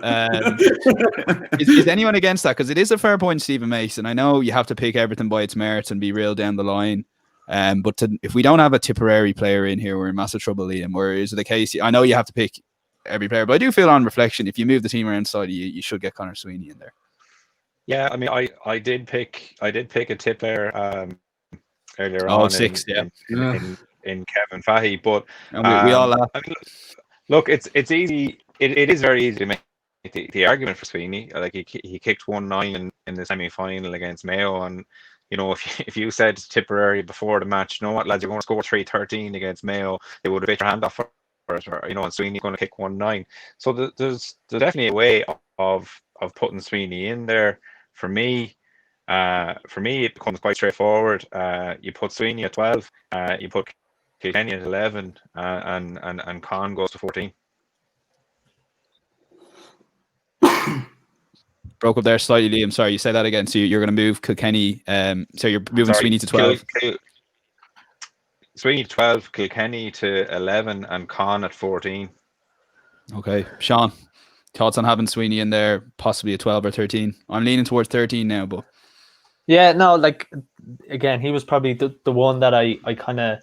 Is anyone against that? Because it is a fair point, Stephen Mason. I know you have to pick everything by its merits and be real down the line. But if we don't have a Tipperary player in here, we're in massive trouble, Liam. Or is it the case? I know you have to pick every player, but I do feel on reflection, if you move the team around side, you should get Conor Sweeney in there. Yeah, I mean, I did pick a tip player earlier on. Six, in Kevin Fahey, but we all laugh. I mean, look, it's easy. It is very easy to make the argument for Sweeney. Like he kicked 1-9 in the semi-final against Mayo, and if you said to Tipperary before the match, you know what, lads, you're going to score 3-13 against Mayo, they would have bit your hand off for it, or and Sweeney's going to kick 1-9. So there's definitely a way of putting Sweeney in there. For me, it becomes quite straightforward. You put Sweeney at 12, you put Kilkenny at 11, and Con goes to 14. Broke up there slightly, Liam. Sorry, you say that again. So you're going to move Kilkenny. So you're moving Sweeney to 12. Sweeney to 12, Kilkenny to 11, and Con at 14. Okay, Sean, thoughts on having Sweeney in there, possibly a 12 or 13? I'm leaning towards 13 now, but yeah, no, like again, he was probably the one that I kind of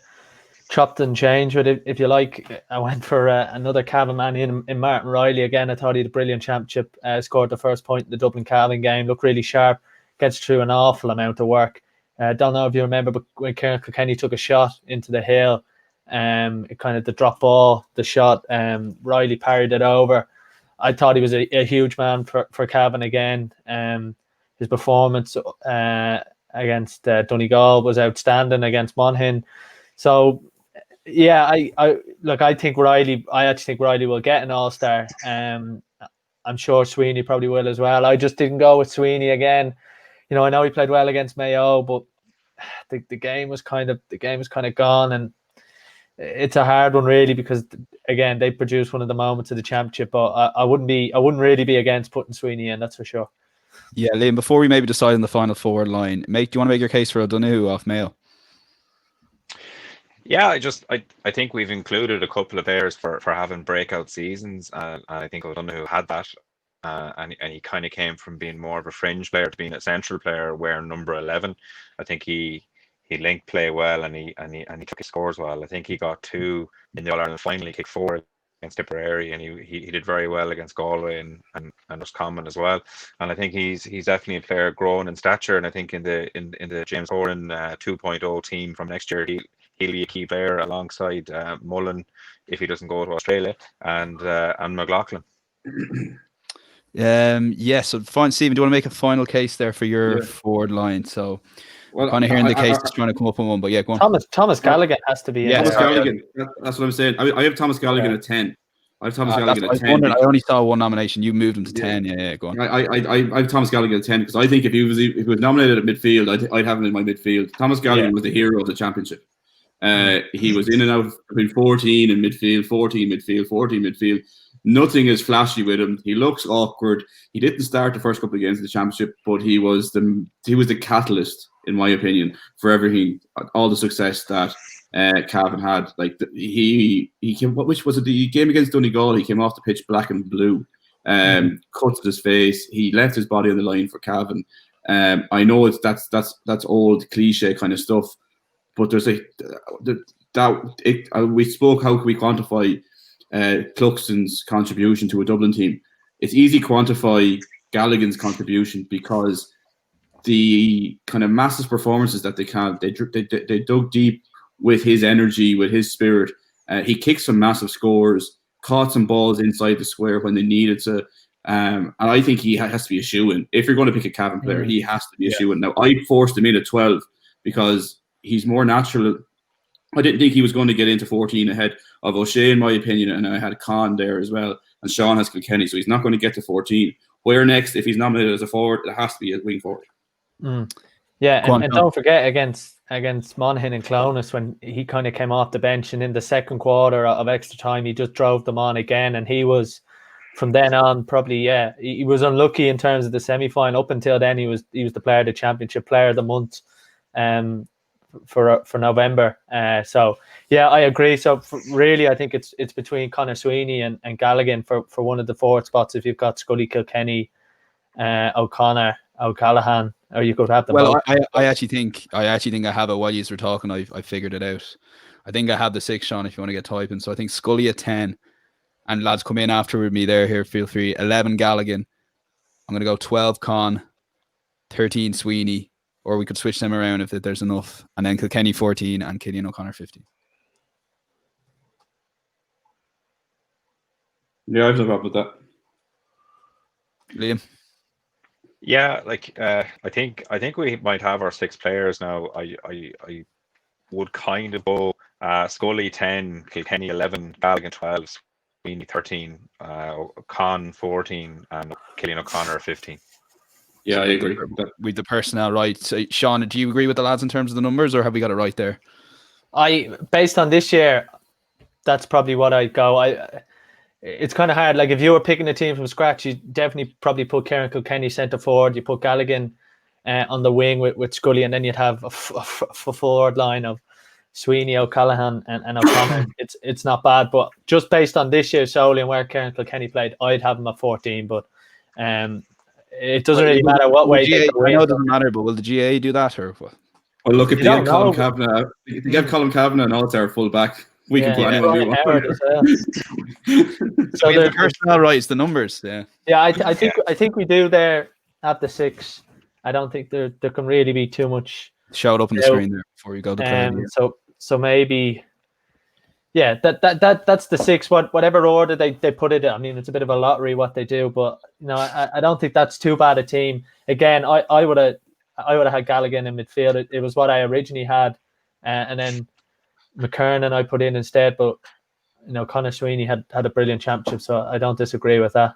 chopped and changed with, if you like. I went for another Cavan man in Martin Riley. Again, I thought he had a brilliant championship, scored the first point in the Dublin Cavan game, looked really sharp, gets through an awful amount of work. Don't know if you remember, but when Kieran Kilkenny took a shot into the hill, it kind of the drop ball, the shot, Riley parried it over. I thought he was a huge man for Cavan again. His performance against Donegal was outstanding against Monaghan. So yeah, I think Riley. I actually think Riley will get an All-Star. I'm sure Sweeney probably will as well. I just didn't go with Sweeney again. I know he played well against Mayo, but the game was kind of gone, and it's a hard one really, because again they produced one of the moments of the championship. But I wouldn't really be against putting Sweeney in, that's for sure. Yeah, Liam, before we maybe decide on the final forward line, do you want to make your case for O'Donoghue off Mayo? Yeah, I think we've included a couple of players for having breakout seasons, and I think O'Donoghue had that, and he kind of came from being more of a fringe player to being a central player wearing number 11. I think he linked play well, and he took his scores well. I think he got 2 in the All Ireland final. He kicked 4 against Tipperary, and he did very well against Galway and Roscommon as well. And I think he's definitely a player growing in stature. And I think in the James Horan 2.0 team from next year, he'll be a key player alongside Mullen if he doesn't go to Australia, and McLaughlin. So fine, Stephen, do you want to make a final case there for your forward line? So kind of hearing the case is trying to come up on one, but yeah, go on. Thomas Gallagher has to be in. Thomas Gallagher, that's what I'm saying. I have Thomas Gallagher at 10. I have Thomas Gallagher at 10. I only saw one nomination. You moved him to 10. Yeah, go on. I have Thomas Gallagher at 10 because I think if he was nominated at midfield, I'd have him in my midfield. Thomas Gallagher was the hero of the championship. He was in and out between 14 and midfield, 14 midfield. Nothing is flashy with him. He looks awkward. He didn't start the first couple of games of the championship, but he was the catalyst, in my opinion, for everything, all the success that Cavan had. Like he came. Which was it? The game against Donegal. He came off the pitch black and blue, cut to his face. He left his body on the line for Cavan. I know that's old cliche kind of stuff, but there's we spoke. How can we quantify Cluxton's contribution to a Dublin team? It's easy to quantify Galligan's contribution because the kind of massive performances that they dug deep with his energy, with his spirit. He kicked some massive scores, caught some balls inside the square when they needed to. And I think he has to be a shoo-in. If you're going to pick a Cavan player, he has to be a shoo-in. Now, I forced him in at 12 because he's more natural. I didn't think he was going to get into 14 ahead of O'Shea, in my opinion, and I had Con there as well, and Sean has Kilkenny, so he's not going to get to 14. Where next, if he's nominated as a forward, it has to be a wing forward. Yeah, and don't forget against Monaghan and Clonus, when he kind of came off the bench, and in the second quarter of extra time, he just drove them on again, and he was, from then on, probably, he was unlucky in terms of the semi-final. Up until then, he was the player of the championship, player of the month, for November. So yeah, I agree. So really, I think it's between Conor Sweeney and Galligan for one of the forward spots. If you've got Scully, Kilkenny, O'Connor, O'Callaghan, or you could have them. Well, I actually think I have it while you were talking. I figured it out. I think I have the 6, Sean, if you want to get typing. So I think Scully at 10, and lads come in after with me there. Here, feel free. 11 Galligan. I'm going to go 12 Con, 13 Sweeney, or we could switch them around if there's enough. And then Kilkenny 14 and Killian O'Connor 15. Yeah, I've no problem with that. Liam? Yeah, I think we might have our 6 players now. I would kind of go Scully 10, Kilkenny 11, Galligan 12, Sweeney 13, Con 14, and Killian O'Connor 15. Yeah, I agree with the personnel, right? So, Sean, do you agree with the lads in terms of the numbers, or have we got it right there? Based on this year, that's probably what I'd go. It's kind of hard. Like if you were picking a team from scratch, you definitely probably put Kieran Kilkenny centre forward. You put Galligan on the wing with Scully, and then you'd have a forward line of Sweeney, O'Callaghan, and O'Connor. It's not bad, but just based on this year solely and where Kieran Kilkenny played, I'd have him at 14. But it doesn't really matter what way. I know it doesn't matter, but will the GAA do that or what? Well, look, if they get Colin Kavanagh, and Altar full back, we can put anyone we want. So the personnel rights, the numbers, I think we do there at the 6. I don't think there can really be too much. Show it up on the screen there before you go to play. So maybe, that's the 6. Whatever order they put it in. I mean, it's a bit of a lottery what they do, but I don't think that's too bad a team. Again, I would have had Galligan in midfield. It was what I originally had, and then McKernan I put in instead. But Conor Sweeney had a brilliant championship, so I don't disagree with that.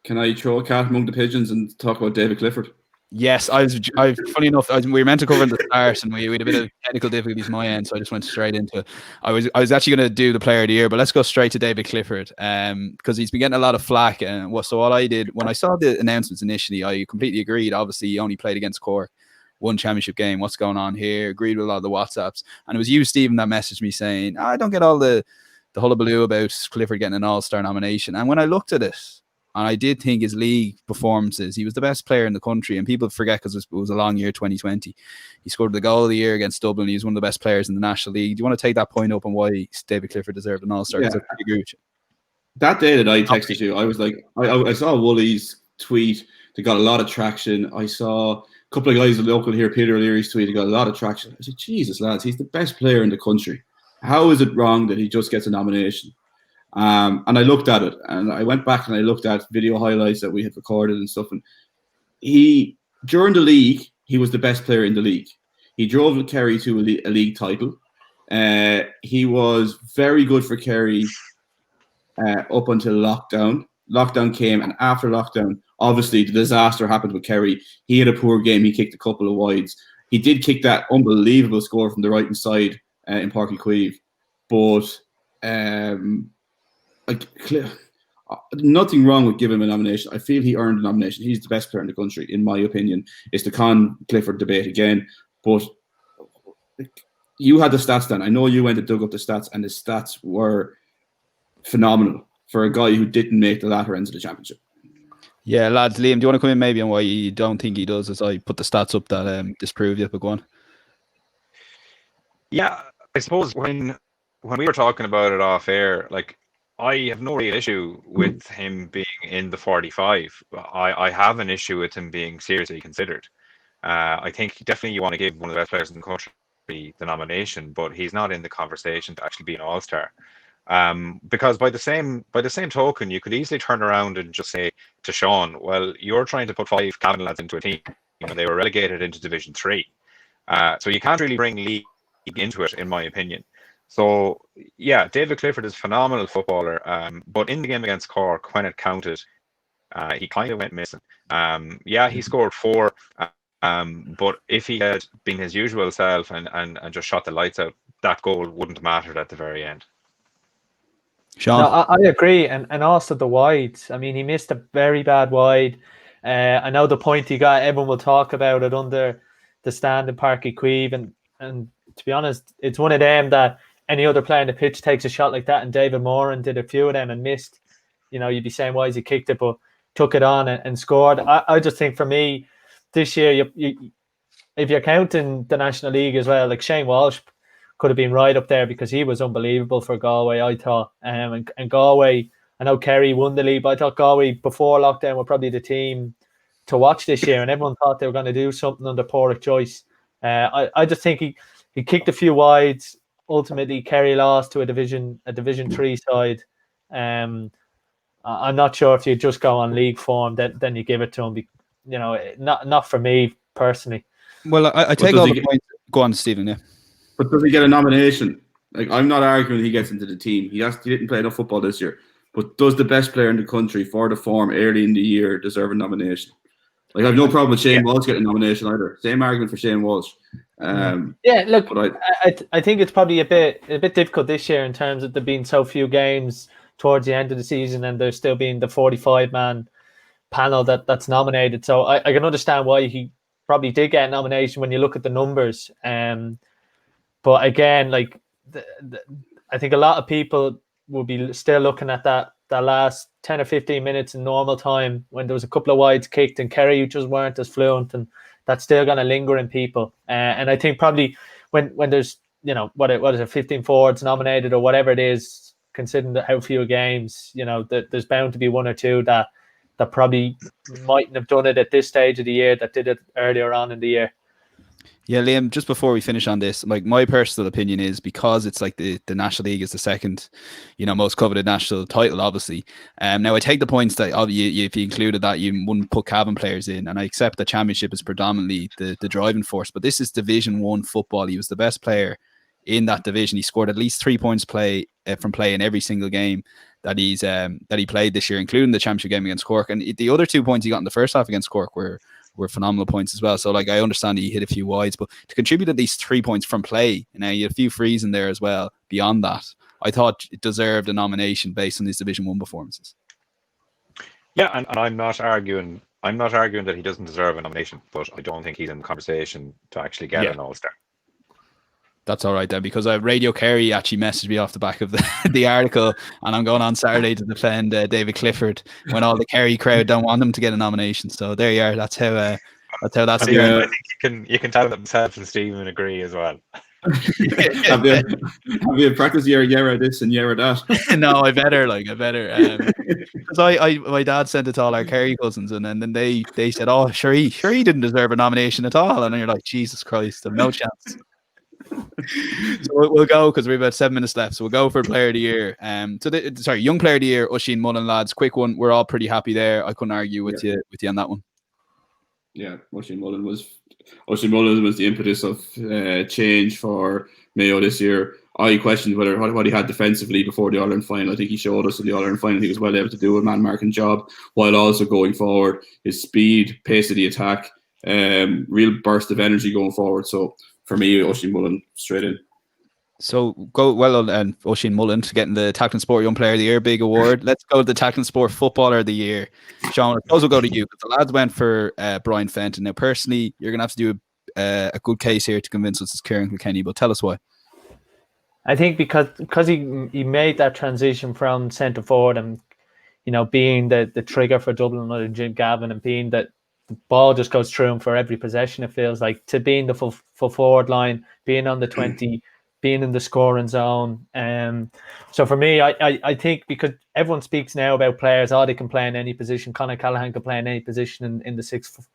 Can I throw a cat among the pigeons and talk about David Clifford? Yes, funny enough, we were meant to cover in the start, and we had a bit of technical difficulties on my end, so I just went straight into it. I was actually going to do the player of the year, but let's go straight to David Clifford, because he's been getting a lot of flack. And so what I did when I saw the announcements initially, I completely agreed. Obviously, he only played against Cork, one championship game. What's going on here? Agreed with a lot of the WhatsApps, and it was you, Stephen, that messaged me saying, I don't get all the hullabaloo about Clifford getting an All-Star nomination. And when I looked at it, and I did think his league performances, he was the best player in the country. And people forget because it was a long year, 2020. He scored the goal of the year against Dublin. He was one of the best players in the National League. Do you want to take that point up on why David Clifford deserved an All-Star? Yeah. I agree with you. That day that I texted you, I was like, I saw Wooly's tweet that got a lot of traction. I saw a couple of guys local here, Peter O'Leary's tweet, that got a lot of traction. I said, Jesus, lads, he's the best player in the country. How is it wrong that he just gets a nomination? And I looked at it, and I went back and I looked at video highlights that we had recorded and stuff. And during the league, he was the best player in the league. He drove Kerry to a league title. He was very good for Kerry up until lockdown. Lockdown came, and after lockdown, obviously the disaster happened with Kerry. He had a poor game. He kicked a couple of wides. He did kick that unbelievable score from the right hand side in Páirc Uí Chaoimh, but nothing wrong with giving him a nomination. I feel he earned a nomination. He's the best player in the country, in my opinion. It's the Con Clifford debate again, but you had the stats then. I know you went to dug up the stats, and the stats were phenomenal for a guy who didn't make the latter ends of the championship. Yeah, lads, Liam, do you want to come in maybe on why you don't think he does, as I put the stats up that disprove you, but go on. Yeah, I suppose when we were talking about it off air, like, I have no real issue with him being in the 45. I have an issue with him being seriously considered. I think definitely you want to give one of the best players in the country the nomination, but he's not in the conversation to actually be an All-Star. Because by the same token, you could easily turn around and just say to Sean, well, you're trying to put 5 Cavan lads into a team, and they were relegated into Division 3. So you can't really bring league into it, in my opinion. So, yeah, David Clifford is a phenomenal footballer, but in the game against Cork, when it counted, he kind of went missing. Yeah, he scored 4, but if he had been his usual self and just shot the lights out, that goal wouldn't have mattered at the very end. Sean? No, I agree, and also the wides. I mean, he missed a very bad wide. I know the point he got, everyone will talk about it under the stand in Páirc Uí Chaoimh, and to be honest, it's one of them that any other player in the pitch takes a shot like that, and David Moran did a few of them and missed. You know, you'd be saying, why has he kicked it, but took it on and scored. I just think for me, this year, you if you're counting the National League as well, like Shane Walsh could have been right up there because he was unbelievable for Galway, I thought. And Galway, I know Kerry won the league, but I thought Galway before lockdown were probably the team to watch this year, and everyone thought they were going to do something under Pádraig Joyce. I just think he kicked a few wides. Ultimately, Kerry lost to a Division 3 side. I'm not sure if you just go on league form, then you give it to him. You know, not for me personally. Well, I take all the points. Go on, Stephen. Yeah. But does he get a nomination? Like, I'm not arguing he gets into the team. He didn't play enough football this year. But does the best player in the country for the form early in the year deserve a nomination? Like, I have no problem with Shane Walsh getting a nomination either. Same argument for Shane Walsh. Yeah, look, I think it's probably a bit difficult this year in terms of there being so few games towards the end of the season, and there still being the 45-man panel that's nominated. So I can understand why he probably did get a nomination when you look at the numbers. But again, like I think a lot of people will be still looking at that last 10 or 15 minutes in normal time when there was a couple of wides kicked and Kerry just weren't as fluent, and that's still going to linger in people. And I think probably when there's, you know, what is it, 15 forwards nominated or whatever it is, considering how few games, you know, there's bound to be one or two that probably mightn't have done it at this stage of the year that did it earlier on in the year. Yeah, Liam, just before we finish on this, like, my personal opinion is, because it's like the National League is the second, you know, most coveted national title, obviously. Now, I take the points that if you included that, you wouldn't put Cavan players in, and I accept the championship is predominantly the driving force, but this is Division 1 football. He was the best player in that division. He scored at least 3 points from play in every single game that he played this year, including the championship game against Cork. And the other 2 points he got in the first half against Cork were were phenomenal points as well. So like I understand he hit a few wides, but to contribute at least 3 points from play, you know, you had a few frees in there as well. Beyond that, I thought it deserved a nomination based on these Division 1 performances. Yeah, and I'm not arguing. I'm not arguing that he doesn't deserve a nomination, but I don't think he's in the conversation to actually get an All-Star. That's all right then, because Radio Kerry actually messaged me off the back of the article, and I'm going on Saturday to defend David Clifford when all the Kerry crowd don't want him to get a nomination. So there you are. That's how that's going. I think you can tell that myself and Stephen agree as well. have you practiced Yera this and Yera that? No, I better. Because my dad sent it to all our Kerry cousins, and then they said, "Oh, sure he didn't deserve a nomination at all," and then you're like, "Jesus Christ, there's no chance." So we'll go, because we have about 7 minutes left. So we'll go for Player of the Year. Young Player of the Year, Oisin Mullen, lads. Quick one. We're all pretty happy there. I couldn't argue with you on that one. Yeah, Oisin Mullen was the impetus of change for Mayo this year. I questioned what he had defensively before the All-Ireland final. I think he showed us in the All-Ireland final he was well able to do a man-marking job while also going forward. His speed, pace of the attack, real burst of energy going forward. So for me, Oisin Mullen straight in. So go well and Oisin Mullen to getting the Tackling Sport Young Player of the Year big award. Let's go to the Tackling Sport Footballer of the Year. Sean, I suppose we'll go to you, because the lads went for Brian Fenton. Now, personally, you're going to have to do a good case here to convince us it's Kieran Kilkenny, but tell us why. I think because he made that transition from centre forward and, you know, being the trigger for Dublin under Jim Gavin, and being that the ball just goes through him for every possession, it feels like, to being the full forward line, being on the 20, being in the scoring zone. So for me, I think, because everyone speaks now about players, they can play in any position. Conor Callaghan can play in any position in the 6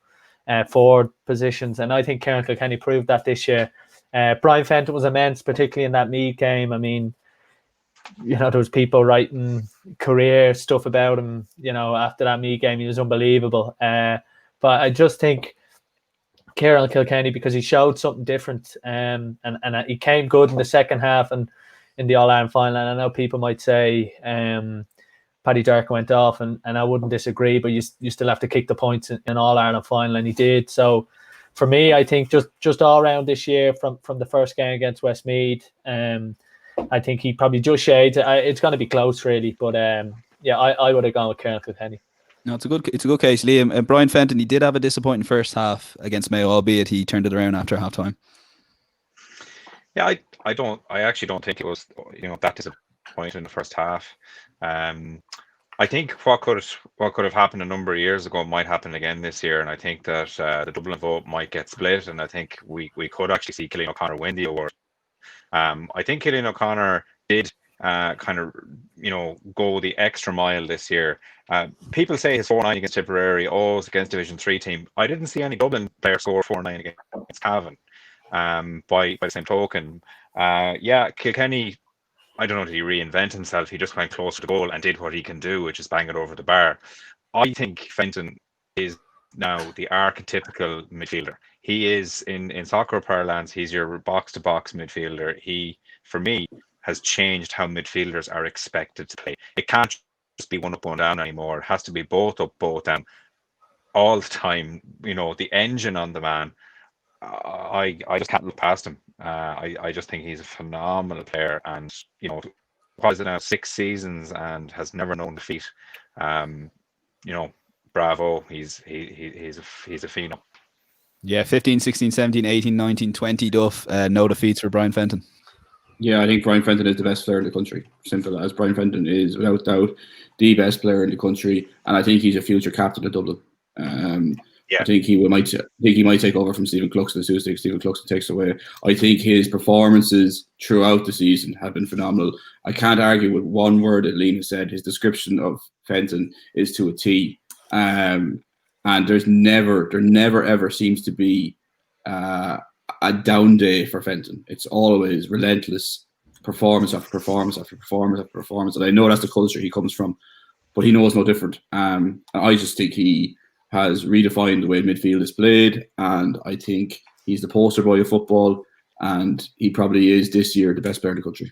forward positions, and I think Kieran Kilkenny proved that this year. Brian Fenton was immense, particularly in that Meath game. I mean, you know, there was people writing career stuff about him, you know, after that Meath game. He was unbelievable. But I just think Kieran Kilkenny, because he showed something different, and he came good in the second half and in the All-Ireland final. And I know people might say Paddy Durk went off, and I wouldn't disagree, but you still have to kick the points in All-Ireland final, and he did. So for me, I think just all around this year, from the first game against Westmeath, I think he probably just shades. It's going to be close, really, but I would have gone with Kieran Kilkenny. No, it's a good case, Liam. Brian Fenton, he did have a disappointing first half against Mayo, albeit he turned it around after half time. Yeah, I actually don't think it was, you know, that disappointing in the first half. I think what could have happened a number of years ago might happen again this year, and I think that the Dublin vote might get split, and I think we could actually see Cillian O'Connor win the award. I think Cillian O'Connor did kind of, you know, go the extra mile this year. People say his 4-9 against Tipperary, was against Division 3 team. I didn't see any Dublin player score 4-9 against Cavan. By the same token, Kilkenny, I don't know, did he reinvent himself? He just went close to the goal and did what he can do, which is bang it over the bar. I think Fenton is now the archetypical midfielder. He is, in soccer parlance, he's your box-to-box midfielder. He, for me, has changed how midfielders are expected to play. It can't just be one up, one down anymore. It has to be both up, both down, all the time. You know, the engine on the man. I just can't look past him. I just think he's a phenomenal player, and, you know, what is it now, 6 seasons and has never known defeat. You know, bravo. He's a phenom. Yeah, 15, 16, 17, 18, 19, 20 Duff. No defeats for Brian Fenton. Yeah, I think Brian Fenton is the best player in the country. Simple as. Brian Fenton is, without doubt, the best player in the country, and I think he's a future captain of Dublin. I think he might take over from Stephen Cluxton as soon as Stephen Cluxton takes away. I think his performances throughout the season have been phenomenal. I can't argue with one word that Liam has said. His description of Fenton is to a T. And there never ever seems to be a down day for Fenton. It's always relentless performance after performance after performance after performance. And I know that's the culture he comes from, but he knows no different. I just think he has redefined the way midfield is played, and I think he's the poster boy of football, and he probably is this year the best player in the country.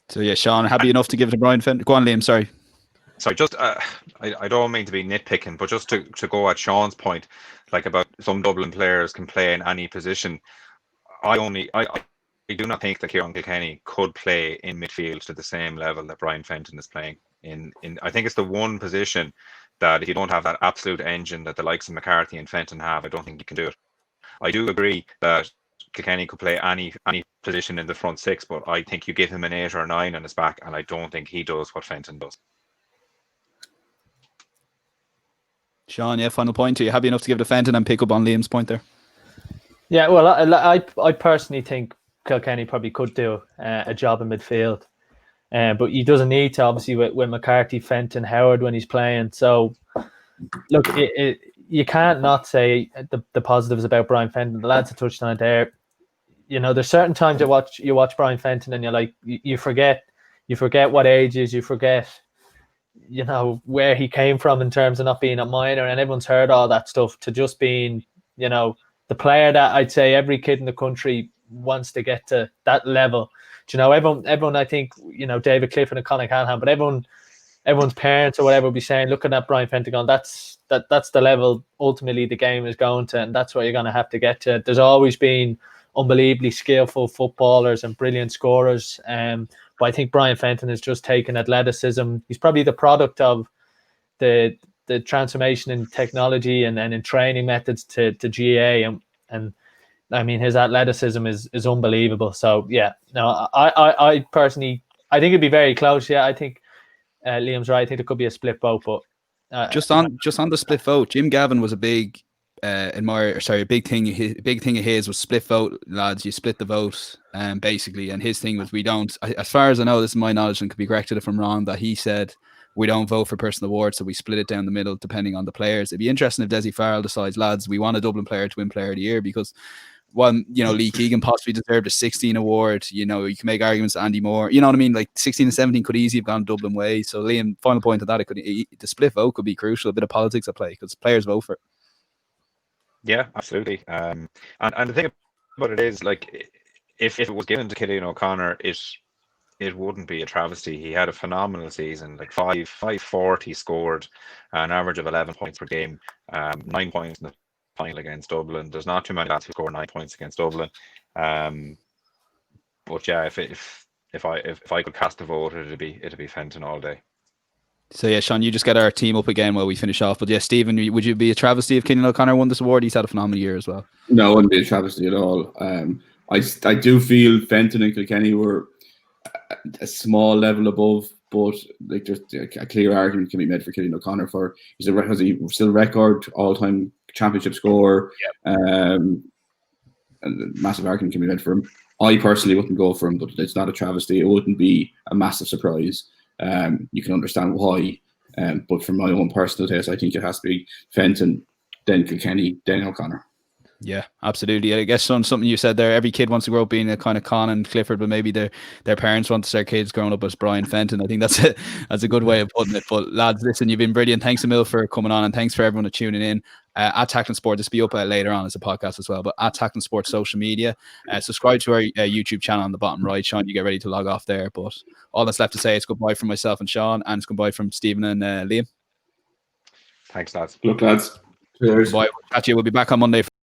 So yeah, Sean, happy enough to give it to Brian Fenton? Go on, Liam, sorry. sorry, just I don't mean to be nitpicking, but just to go at Sean's point, like about some Dublin players can play in any position. I do not think that Kieran Kilkenny could play in midfield to the same level that Brian Fenton is playing in. I think it's the one position that if you don't have that absolute engine that the likes of McCarthy and Fenton have, I don't think you can do it. I do agree that Kilkenny could play any position in the front six, but I think you give him an 8 or a 9 on his back, and I don't think he does what Fenton does. Sean, yeah, final point. Are you happy enough to give it to Fenton and pick up on Liam's point there? Yeah, well, I personally think Kilkenny probably could do a job in midfield, but he doesn't need to, obviously, with McCarthy, Fenton, Howard when he's playing. So, look, you can't not say the positives about Brian Fenton. The lads have touched on it there. You know, there's certain times you watch Brian Fenton and you're like, you forget what age is, you forget, you know, where he came from in terms of not being a minor, and everyone's heard all that stuff, to just being, you know, the player that I'd say every kid in the country wants to get to that level. Do you know, everyone, I think, you know, David Clifford and Conor Callaghan, but everyone's parents or whatever will be saying, looking at Brian Fenton going, that's the level ultimately the game is going to, and that's what you're going to have to get to. There's always been unbelievably skillful footballers and brilliant scorers, but I think Brian Fenton has just taken athleticism. He's probably the product of the transformation in technology and in training methods to GAA, and I mean, his athleticism is unbelievable. So yeah, no, I personally, I think it'd be very close. Yeah, I think Liam's right. I think it could be a split vote, but just on the split vote, Jim Gavin was a big big thing of his was split vote, lads. You split the vote, basically, and his thing was, we don't, as far as I know, this is my knowledge and could be corrected if I'm wrong, that he said we don't vote for personal awards, so we split it down the middle depending on the players. It'd be interesting if Desi Farrell decides, lads, we want a Dublin player to win Player of the Year, because one, you know, Lee Keegan possibly deserved a 16 award. You know, you can make arguments to Andy Moore. You know what I mean? Like 16 and 17 could easily have gone Dublin way. So Liam, final point of that, the split vote could be crucial. A bit of politics at play because players vote for it. Yeah, absolutely. And the thing about it is, like, if it was given to Killian O'Connor, it wouldn't be a travesty. He had a phenomenal season, like 540 scored, an average of 11 points per game, 9 points in the final against Dublin. There's not too many lads who score 9 points against Dublin. But yeah, if I could cast a vote, it'd be Fenton all day. So yeah, Sean, you just get our team up again while we finish off. But yeah, Stephen, would you be a travesty if Killian O'Connor won this award? He's had a phenomenal year as well. No, it wouldn't be a travesty at all. I do feel Fenton and Kilkenny were a small level above, but like there's a clear argument can be made for Killian O'Connor for he's still record all-time championship scorer. Yep. And a massive argument can be made for him. I personally wouldn't go for him, but it's not a travesty. It wouldn't be a massive surprise. You can understand why, but from my own personal taste, I think it has to be Fenton, then Kilkenny, then O'Connor. Yeah, absolutely. I guess something you said there, every kid wants to grow up being a kind of Con and Clifford, but maybe their parents want their kids growing up as Brian Fenton. I think that's a good way of putting it. But lads, listen, you've been brilliant. Thanks a mil for coming on, and thanks for everyone for tuning in. At Tackling Sport, this will be up later on as a podcast as well, but at Tackling Sport social media, subscribe to our YouTube channel on the bottom right. Sean, you get ready to log off there, but all that's left to say is goodbye from myself and Sean, and it's goodbye from Stephen and Liam. Thanks, lads. Look, lads. Cheers. Goodbye. We'll catch you. We'll be back on Monday.